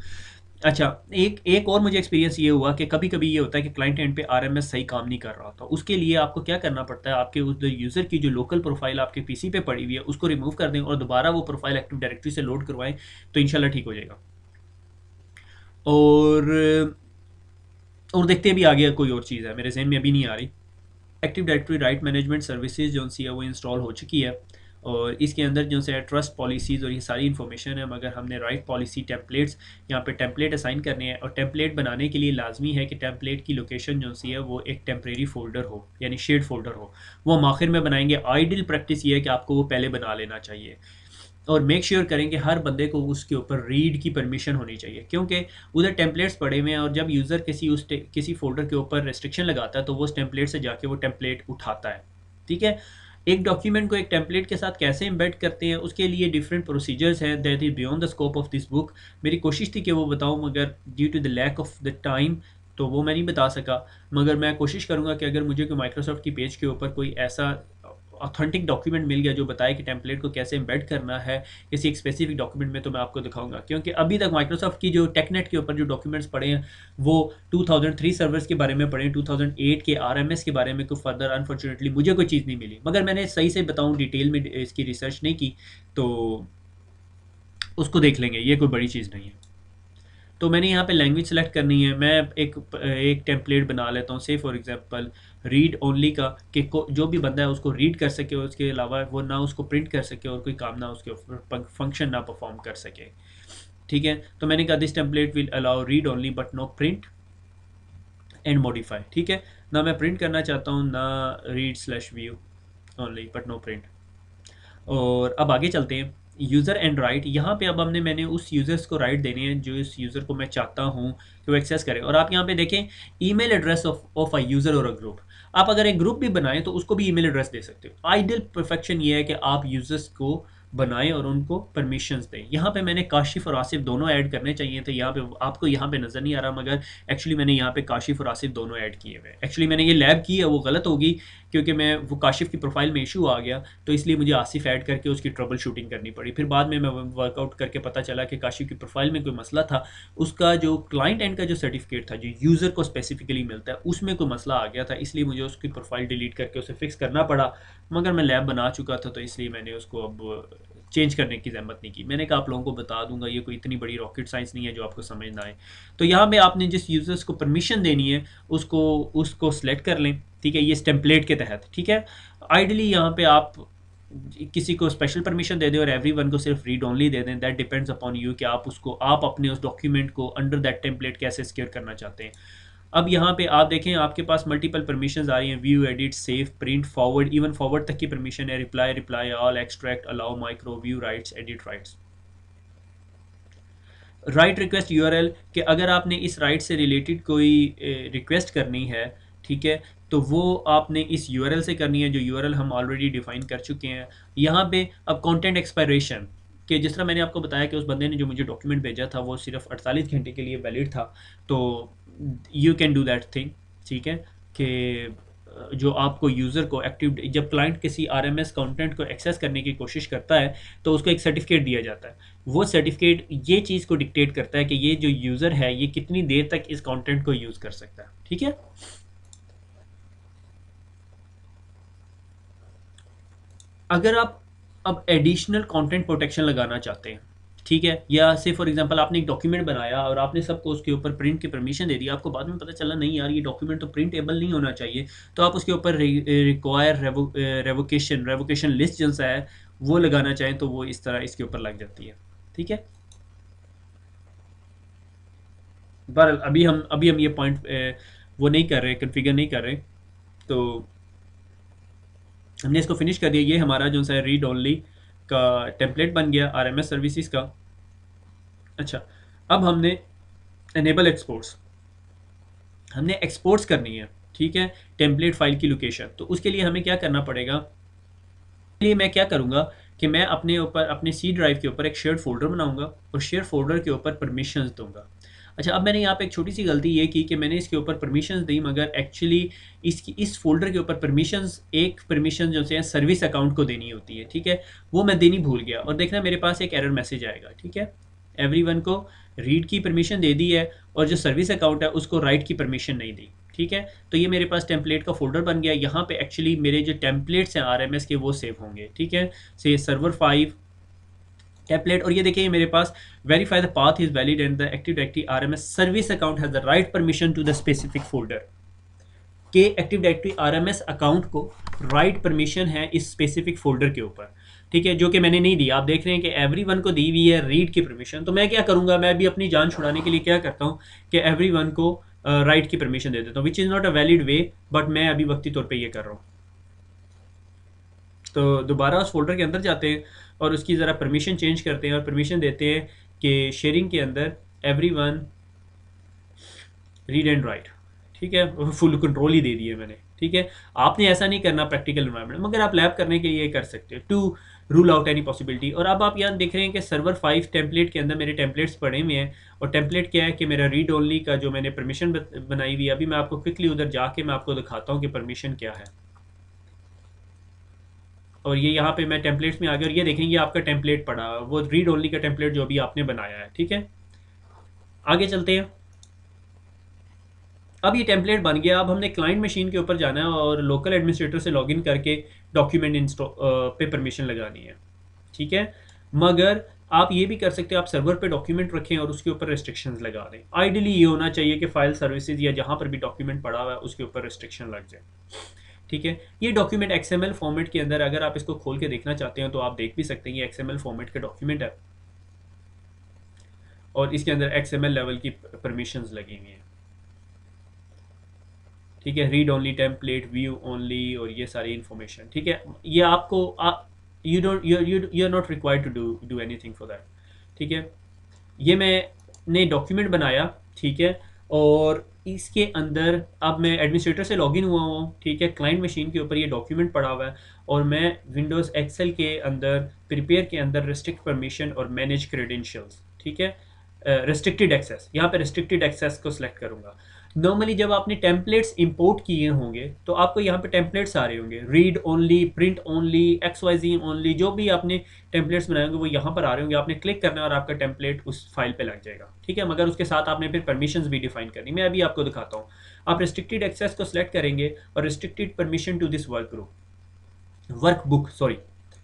अच्छा, एक और मुझे एक्सपीरियंस ये हुआ कि कभी कभी ये होता है कि क्लाइंट एंड पे आरएमएस सही काम नहीं कर रहा, तो उसके लिए आपको क्या करना पड़ता है, आपके उस यूज़र की जो लोकल प्रोफाइल आपके पीसी पे पड़ी हुई है उसको रिमूव कर दें और दोबारा वो प्रोफाइल एक्टिव डायरेक्टरी से लोड करवाएं, तो इंशाल्लाह ठीक हो जाएगा। और देखते भी आगे कोई और चीज़ है मेरे जहन में अभी नहीं आ रही। Active directory right management services जो सी है वो इंस्टॉल हो चुकी है, और इसके अंदर जो है ट्रस्ट पॉलिसीज़ और ये सारी इन्फॉर्मेशन है, मगर हमने राइट पॉलिसी टेम्पलेट्स यहाँ पे टेम्पलेट असाइन करने हैं, और टेम्पलेट बनाने के लिए लाजमी है कि टेम्पलेट की लोकेशन जो सी है वो एक टेम्प्रेरी फोल्डर हो, यानी शेड फोल्डर हो, वो हम आखिर में बनाएंगे। आइडियल प्रैक्टिस ये है कि आपको वो पहले बना लेना चाहिए, और मेक श्योर करें कि हर बंदे को उसके ऊपर रीड की परमिशन होनी चाहिए, क्योंकि उधर टेम्पलेट्स पड़े हुए हैं, और जब यूज़र किसी फोल्डर के ऊपर रेस्ट्रिक्शन लगाता है तो वो उस टेम्पलेट से जाके वो टेम्पलेट उठाता है। ठीक है, एक डॉक्यूमेंट को एक टेम्पलेट के साथ कैसे एम्बेड करते हैं उसके लिए डिफरेंट प्रोसीजर्स हैं, that is beyond the scope of this book. मेरी कोशिश थी कि वो बताऊं, मगर due to the lack of the time तो वो मैं नहीं बता सका, मगर मैं कोशिश करूंगा कि अगर मुझे कोई माइक्रोसॉफ्ट की पेज के ऊपर कोई ऐसा ऑथेंटिक डॉक्यूमेंट मिल गया जो बताए कि टेम्पलेट को कैसे एम्बेड करना है किसी एक स्पेसिफिक डॉक्यूमेंट में, तो मैं आपको दिखाऊंगा। क्योंकि अभी तक माइक्रोसॉफ्ट की जो टेकनेट के ऊपर जो डॉक्यूमेंट्स पड़े हैं वो 2003 सर्वर्स के बारे में पढ़े हैं, 2008 के आरएमएस के बारे में कोई फर्दर अनफॉर्चुनेटली मुझे कोई चीज़ नहीं मिली, मगर मैंने सही से बताऊँ डिटेल में इसकी रिसर्च नहीं की, तो उसको देख लेंगे, ये कोई बड़ी चीज़ नहीं है। तो मैंने यहाँ पे लैंग्वेज सेलेक्ट करनी है। मैं एक टेम्पलेट बना लेता हूँ, से फॉर एग्जांपल रीड ओनली का, कि जो भी बंदा है उसको रीड कर सके, उसके अलावा वो ना उसको प्रिंट कर सके और कोई काम ना उसके ऊपर फंक्शन ना परफॉर्म कर सके। ठीक है, तो मैंने कहा this template will allow read only but no print and modify. ठीक है, ना मैं प्रिंट करना चाहता हूँ, ना read slash view only but no print. और अब आगे चलते हैं, यूज़र एंड राइट। यहाँ पे अब मैंने उस यूज़र्स को राइट देनी है जो इस यूज़र को मैं चाहता हूँ कि वो एक्सेस करे। और आप यहाँ पे देखें email address of a user और अ ग्रुप। आप अगर एक ग्रुप भी बनाएं तो उसको भी ईमेल एड्रेस दे सकते हो। आइडियल परफेक्शन ये है कि आप यूज़र्स को बनाएं और उनको परमिशंस दें। यहाँ पे मैंने काशिफ और आसिफ दोनों ऐड करने चाहिए थे। यहाँ पे आपको यहाँ पे नज़र नहीं आ रहा, मगर एक्चुअली मैंने यहाँ पे काशिफ और आसिफ दोनों ऐड किए हुए। एक्चुअली मैंने ये लैब की है, वो गलत होगी क्योंकि मैं वो काशिफ की प्रोफाइल में इशू आ गया, तो इसलिए मुझे आसिफ ऐड करके उसकी ट्रबल शूटिंग करनी पड़ी। फिर बाद में मैं वर्कआउट करके पता चला कि काशिफ की प्रोफाइल में कोई मसला था, उसका जो क्लाइंट एंड का जो सर्टिफिकेट था जो यूज़र को स्पेसिफिकली मिलता है उसमें कोई मसला आ गया था, इसलिए मुझे उसकी प्रोफाइल डिलीट करके उसे फिक्स करना पड़ा। मगर मैं लैब बना चुका था तो इसलिए मैंने उसको अब चेंज करने की ज़हमत नहीं की। मैंने कहा आप लोगों को बता दूंगा, ये कोई इतनी बड़ी रॉकेट साइंस नहीं है जो आपको समझ ना आए। तो यहाँ पे आपने जिस यूज़र्स को परमिशन देनी है उसको उसको सिलेक्ट कर लें। ठीक है, ये इस टेम्पलेट के तहत। ठीक है, आइडली यहाँ पे आप किसी को स्पेशल परमिशन दे दें और एवरीवन को सिर्फ रीड ओनली दे दें। दैट डिपेंड्स अपॉन यू कि आप अपने उस डॉक्यूमेंट को अंडर दैट टेम्पलेट कैसे सिक्योर करना चाहते हैं। अब यहाँ पे आप देखें आपके पास मल्टीपल परमिशंस आ रही हैं, view, edit, save, print, forward, even forward तक की परमिशन है, reply all, extract, allow, micro, view rights, edit rights, right request URL कि अगर आपने इस राइट से रिलेटेड कोई रिक्वेस्ट करनी है, ठीक है, तो वो आपने इस यूआरएल से करनी है जो यूआरएल हम ऑलरेडी डिफाइन कर चुके हैं। यहाँ पे अब कंटेंट एक्सपायरेशन कि जिस तरह मैंने आपको बताया कि उस बंदे ने जो मुझे डॉक्यूमेंट भेजा था वो सिर्फ 48 घंटे के लिए वैलिड था, तो you can do that thing. ठीक है, कि जो आपको यूज़र को एक्टिव, जब क्लाइंट किसी आरएमएस कंटेंट को एक्सेस करने की कोशिश करता है तो उसको एक सर्टिफिकेट दिया जाता है। वो सर्टिफिकेट ये चीज़ को डिक्टेट करता है कि ये जो यूज़र है ये कितनी देर तक इस कंटेंट को यूज़ कर सकता है। ठीक है, अगर आप अब एडिशनल कंटेंट प्रोटेक्शन लगाना चाहते हैं, ठीक है, या से फॉर एग्जांपल आपने एक डॉक्यूमेंट बनाया और आपने सबको उसके ऊपर प्रिंट की परमिशन दे दी, आपको बाद में पता चला नहीं यार ये डॉक्यूमेंट तो प्रिंटेबल नहीं होना चाहिए, तो आप उसके ऊपर रिक्वायर रेवोकेशन लिस्ट जैसा है वो लगाना चाहें तो वो इस तरह इसके ऊपर लग जाती है। ठीक है, बहरहाल अभी हम ये पॉइंट वो नहीं कर रहे, कन्फिगर नहीं कर रहे, तो हमने इसको फिनिश कर दिया। ये हमारा जो सा रीड ओनली का टेम्पलेट बन गया आरएमएस सर्विसेज का। अच्छा, अब हमने एनेबल एक्सपोर्ट्स, हमने एक्सपोर्ट्स करनी है। ठीक है, टेम्पलेट फाइल की लोकेशन, तो उसके लिए हमें क्या करना पड़ेगा, लिए मैं क्या करूँगा कि मैं अपने ऊपर अपने सी ड्राइव के ऊपर एक शेयर्ड फोल्डर बनाऊंगा और शेयर फोल्डर के ऊपर परमिशंस दूंगा। अच्छा, अब मैंने यहाँ पे एक छोटी सी गलती ये की कि मैंने इसके ऊपर परमिशंस दी, मगर एक्चुअली इस फोल्डर के ऊपर परमिशंस, एक परमिशन जो है सर्विस अकाउंट को देनी होती है। ठीक है, वो मैं देनी भूल गया और देखना मेरे पास एक एरर मैसेज आएगा। ठीक है, एवरीवन को रीड की परमिशन दे दी है और जो सर्विस अकाउंट है उसको राइट की परमिशन नहीं दी। ठीक है, तो ये मेरे पास टेम्पलेट का फोल्डर बन गया। यहाँ पे एक्चुअली मेरे जो टेम्पलेट्स हैं आरएमएस के वो सेव होंगे। ठीक है, से सर्वर 5 टेम्पलेट, और ये देखिए मेरे पास verify the path is valid and the active directory RMS service account has the write permission to the specific folder, के एक्टिव डायरेक्टरी आरएमएस अकाउंट को राइट परमिशन है इस स्पेसिफिक फोल्डर के ऊपर। ठीक है, जो कि मैंने नहीं दी। आप देख रहे हैं कि एवरीवन को दी हुई है रीड की परमिशन, तो मैं क्या करूंगा, मैं भी अपनी जान छुड़ाने के लिए क्या करता हूँ कि एवरीवन को राइट की परमिशन दे देता हूँ, which is not a valid way, but मैं अभी वक्ती तौर पे ये कर रहा हूँ। तो दोबारा उस फोल्डर के अंदर जाते हैं और उसकी ज़रा परमिशन चेंज करते हैं और परमिशन देते हैं कि शेयरिंग के अंदर एवरीवन रीड एंड राइट। ठीक है, फुल कंट्रोल ही दे दिए मैंने। ठीक है, आपने ऐसा नहीं करना प्रैक्टिकल एनवायरनमेंट, मगर आप लैब करने के लिए कर सकते हो to rule out any possibility. और अब आप यहाँ देख रहे हैं कि सर्वर 5 टेम्पलेट के अंदर मेरे टेम्पलेट्स पड़े हुए हैं, और टेम्पलेट क्या है कि मेरा रीड ओनली का जो मैंने परमिशन बनाई हुई है, अभी मैं आपको क्विकली उधर जाके मैं आपको दिखाता हूँ कि परमिशन क्या है। और ये यहाँ पे मैं टेम्पलेट्स में आ गया और ये देखेंगे आपका टेम्पलेट पड़ा, वो रीड ओनली का टेम्पलेट जो अभी आपने बनाया है। ठीक है, आगे चलते हैं। अब ये टेम्पलेट बन गया, अब हमने क्लाइंट मशीन के ऊपर जाना है और लोकल एडमिनिस्ट्रेटर से लॉगिन करके डॉक्यूमेंट पे परमिशन लगानी है। ठीक है, मगर आप ये भी कर सकते हैं, आप सर्वर पे डॉक्यूमेंट रखें और उसके ऊपर रेस्ट्रिक्शंस लगा दें। आइडियली ये होना चाहिए कि फाइल सर्विसेज या जहाँ पर भी डॉक्यूमेंट पड़ा हुआ है उसके ऊपर रेस्ट्रिक्शन लग जाए। ठीक है, ये डॉक्यूमेंट XML फॉर्मेट के अंदर, अगर आप इसको खोल के देखना चाहते हैं तो आप देख भी सकते हैं, ये XML फॉर्मेट का डॉक्यूमेंट है और इसके अंदर XML लेवल की परमिशंस लगी हुई हैं। ठीक है, read only template, view only और ये सारी इन्फॉर्मेशन। ठीक है, ये आपको you don't you are not required to do anything for that. ठीक है, ये मैंने डॉक्यूमेंट बनाया। ठीक है, और इसके अंदर अब मैं एडमिनिस्ट्रेटर से लॉगिन हुआ हूँ। ठीक है, क्लाइंट मशीन के ऊपर ये डॉक्यूमेंट पड़ा हुआ है और मैं विंडोज़ एक्सेल के अंदर प्रिपेयर के अंदर रिस्ट्रिक्ट परमिशन और मैनेज क्रेडेंशियल्स, ठीक है, रिस्ट्रिक्टेड एक्सेस, यहाँ पे रिस्ट्रिक्टेड एक्सेस को सिलेक्ट करूँगा। नॉर्मली जब आपने टेम्पलेट्स इंपोर्ट किए होंगे तो आपको यहाँ पे टेम्पलेट्स आ रहे होंगे, read only, print only, XYZ only, जो भी आपने टेम्पलेट्स बनाए होंगे वो यहाँ पर आ रहे होंगे। आपने क्लिक करना है और आपका टेम्पलेट उस फाइल पे लग जाएगा। ठीक है, मगर उसके साथ आपने फिर परमिशंस भी डिफाइन करनी। मैं अभी आपको दिखाता हूँ। आप रिस्ट्रिक्टेड एक्सेस को सिलेक्ट करेंगे और restricted permission to this workbook sorry.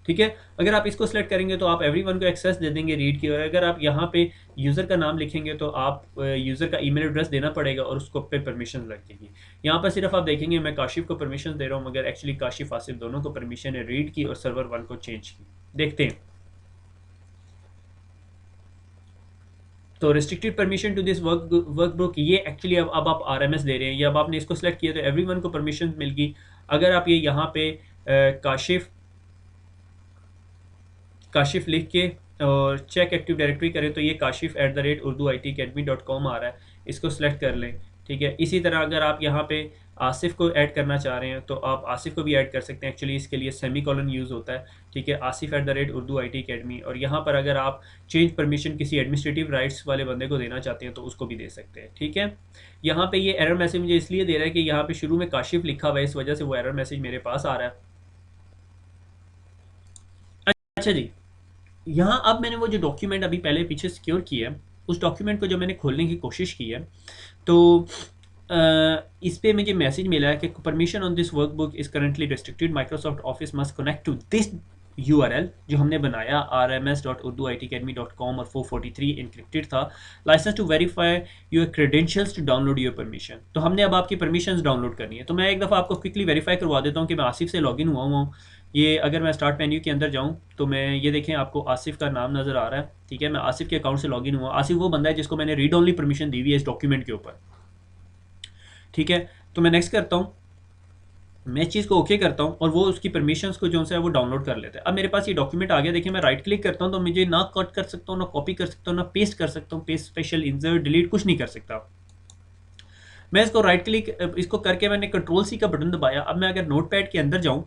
ठीक है, अगर आप इसको सिलेक्ट करेंगे तो आप एवरीवन को एक्सेस दे देंगे रीड की। और अगर आप यहाँ पे यूज़र का नाम लिखेंगे तो आप यूज़र का ईमेल एड्रेस देना पड़ेगा और उसको पे परमिशन लग जाएगी। यहाँ पर सिर्फ आप देखेंगे मैं काशिफ को परमिशन दे रहा हूँ, मगर एक्चुअली काशिफ आसिफ दोनों को परमिशन है रीड की और सर्वर 1 को चेंज की। देखते हैं। तो restricted permission to this workbook, ये एक्चुअली अब आप RMS दे रहे हैं। या अब आपने इसको सिलेक्ट किया तो एवरीवन को परमिशन मिल गई। अगर आप ये यहाँ पे काशिफ लिख के और चेक एक्टिव डायरेक्टरी करें तो ये kashif@urduitacademy.com आ रहा है। इसको सिलेक्ट कर लें। ठीक है, इसी तरह अगर आप यहाँ पे आसिफ को ऐड करना चाह रहे हैं तो आप आसिफ को भी ऐड कर सकते हैं। एक्चुअली इसके लिए सेमीकोलन यूज़ होता है। ठीक है, asif@urduitacademy। और यहाँ पर अगर आप चेंज परमिशन किसी एडमिनिस्ट्रेटिव राइट्स वाले बंदे को देना चाहते हैं तो उसको भी दे सकते हैं। ठीक है, यहाँ पे ये एरर मैसेज मुझे इसलिए दे रहा है कि यहाँ पे शुरू में काशिफ लिखा हुआ है, इस वजह से वो एरर मैसेज मेरे पास आ रहा है। अच्छा जी, यहाँ अब मैंने वो जो डॉक्यूमेंट अभी पहले पीछे सिक्योर किया है, उस डॉक्यूमेंट को जब मैंने खोलने की कोशिश की है तो इस पे मुझे मैसेज मिला है कि permission on this workbook is currently restricted, Microsoft Office must connect to this URL जो हमने बनाया rms.urduitacademy.com और 443 इनक्रिप्टेड था, licence to verify your credentials to download your permission. तो हमने अब आपकी परमिशंस डाउनलोड करनी है। तो मैं एक दफ़ा आपको क्विकली वेरीफाई करवा देता हूँ कि मैं आसिफ से लॉगिन हुआ हूँ। ये अगर मैं स्टार्ट मेन्यू के अंदर जाऊँ तो मैं ये देखें आपको आसिफ का नाम नज़र आ रहा है। ठीक है, मैं आसिफ के अकाउंट से लॉगिन हुआ। आसिफ वो बंदा है जिसको मैंने रीड ओनली परमिशन दी हुई है इस डॉक्यूमेंट के ऊपर। ठीक है, तो मैं नेक्स्ट करता हूँ, मैं इस चीज़ को ओके करता हूँ और वो उसकी परमिशंस को जो है वो डाउनलोड कर लेते हैं। अब मेरे पास ये डॉक्यूमेंट आ गया। देखिए मैं राइट क्लिक करता हूँ तो मुझे ना कट कर सकता हूँ, ना कॉपी कर सकता हूँ, ना पेस्ट कर सकता हूँ, पेस्ट स्पेशल इंसर्ट डिलीट कुछ नहीं कर सकता। मैं इसको राइट क्लिक इसको करके मैंने Ctrl+C का बटन दबाया। अब मैं अगर नोटपैड के अंदर जाऊँ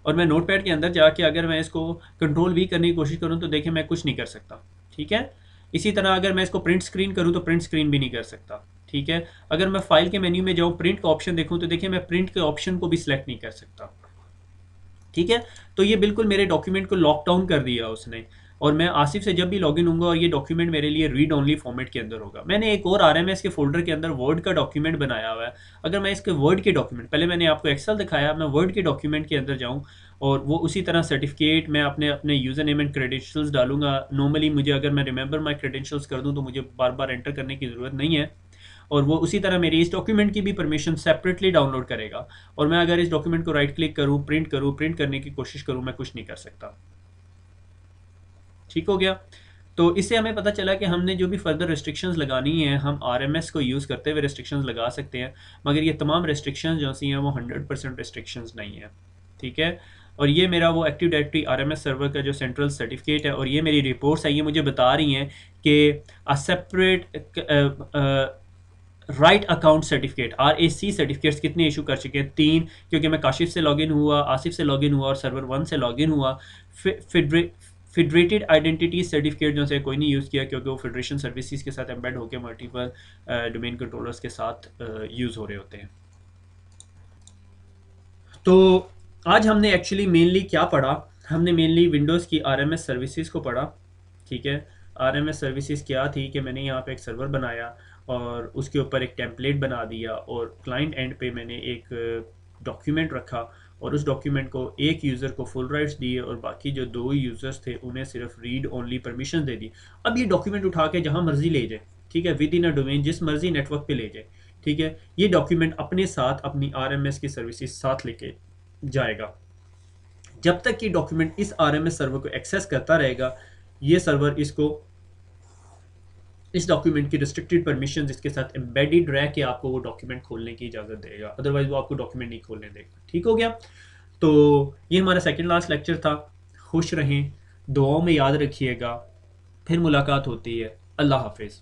और मैं नोटपैड के अंदर जाके अगर मैं इसको Ctrl+V करने की कोशिश करूँ तो देखिए मैं कुछ नहीं कर सकता। ठीक है, इसी तरह अगर मैं इसको प्रिंट स्क्रीन करूँ तो प्रिंट स्क्रीन भी नहीं कर सकता। ठीक है, अगर मैं फाइल के मेन्यू में जाऊँ प्रिंट का ऑप्शन देखूँ तो देखिए मैं प्रिंट के ऑप्शन को भी सिलेक्ट नहीं कर सकता। ठीक है, तो ये बिल्कुल मेरे डॉक्यूमेंट को लॉक डाउन कर दिया उसने। और मैं आसिफ से जब भी लॉगिन होऊंगा और ये डॉक्यूमेंट मेरे लिए रीड ओनली फॉर्मेट के अंदर होगा। मैंने एक और RMS के फोल्डर के अंदर वर्ड का डॉक्यूमेंट बनाया हुआ है। अगर मैं इसके वर्ड के डॉक्यूमेंट, पहले मैंने आपको एक्सेल दिखाया, मैं वर्ड के डॉक्यूमेंट के अंदर जाऊँ और वो उसी तरह सर्टिफिकेट मैं अपने अपने यूज़र नेम एंड क्रेडेंशियल्स डालूंगा। नॉर्मली मुझे अगर मैं रिमेंबर माई क्रेडेंशियल्स कर दूँ तो मुझे बार बार एंटर करने की ज़रूरत नहीं है। और वो उसी तरह मेरी इस डॉक्यूमेंट की भी परमिशन सेपरेटली डाउनलोड करेगा। और मैं अगर इस डॉक्यूमेंट को राइट क्लिक करूँ, प्रिंट करने की कोशिश करूँ, मैं कुछ नहीं कर सकता। ठीक हो गया। तो इससे हमें पता चला कि हमने जो भी फर्दर रिस्ट्रिक्शंस लगानी है हम RMS को यूज़ करते हुए रिस्ट्रिक्शंस लगा सकते हैं, मगर ये तमाम रिस्ट्रिक्शंस जो सी हैं वो 100% रिस्ट्रिक्शंस नहीं है। ठीक है, और ये मेरा वो एक्टिव डायरेक्टरी RMS सर्वर का जो सेंट्रल सर्टिफिकेट है और ये मेरी रिपोर्ट्स है, ये मुझे बता रही हैं कि a separate right account certificate RAC certificates कितने इशू कर चुके हैं? 3, क्योंकि मैं काशिफ से लॉगिन हुआ, आसिफ से लॉगिन हुआ और सर्वर 1 से लॉगिन हुआ। फेडरेटेड आइडेंटिटी सर्टिफिकेट जो से कोई नहीं यूज़ किया क्योंकि वो फेडरेशन सर्विसेज के साथ एम्बेड होकर मल्टीपल डोमेन कंट्रोलर्स के साथ यूज़ हो रहे होते हैं। तो आज हमने एक्चुअली मेनली क्या पढ़ा? हमने मेनली विंडोज़ की RMS सर्विसेज को पढ़ा। ठीक है, RMS सर्विसेज क्या थी कि मैंने यहाँ पे एक सर्वर बनाया और उसके ऊपर एक टेम्पलेट बना दिया और क्लाइंट एंड पे मैंने एक डॉक्यूमेंट रखा और उस डॉक्यूमेंट को एक यूज़र को फुल राइट्स दिए और बाकी जो 2 यूज़र्स थे उन्हें सिर्फ रीड ओनली परमिशन दे दी। अब ये डॉक्यूमेंट उठा के जहाँ मर्जी ले जाए, ठीक है, विद इन अ डोमेन जिस मर्जी नेटवर्क पे ले जाए, ठीक है, ये डॉक्यूमेंट अपने साथ अपनी आरएमएस की सर्विसेज साथ लेके जाएगा। जब तक कि डॉक्यूमेंट इस आरएमएस सर्वर को एक्सेस करता रहेगा, ये सर्वर इसको इस डॉक्यूमेंट की रिस्ट्रिक्टेड परमिशन इसके साथ एम्बेडेड रह के आपको वो डॉक्यूमेंट खोलने की इजाज़त देगा, अदरवाइज वो आपको डॉक्यूमेंट नहीं खोलने देगा। ठीक हो गया। तो ये हमारा सेकंड लास्ट लेक्चर था। खुश रहें, दुआओं में याद रखिएगा, फिर मुलाकात होती है। अल्लाह हाफिज़।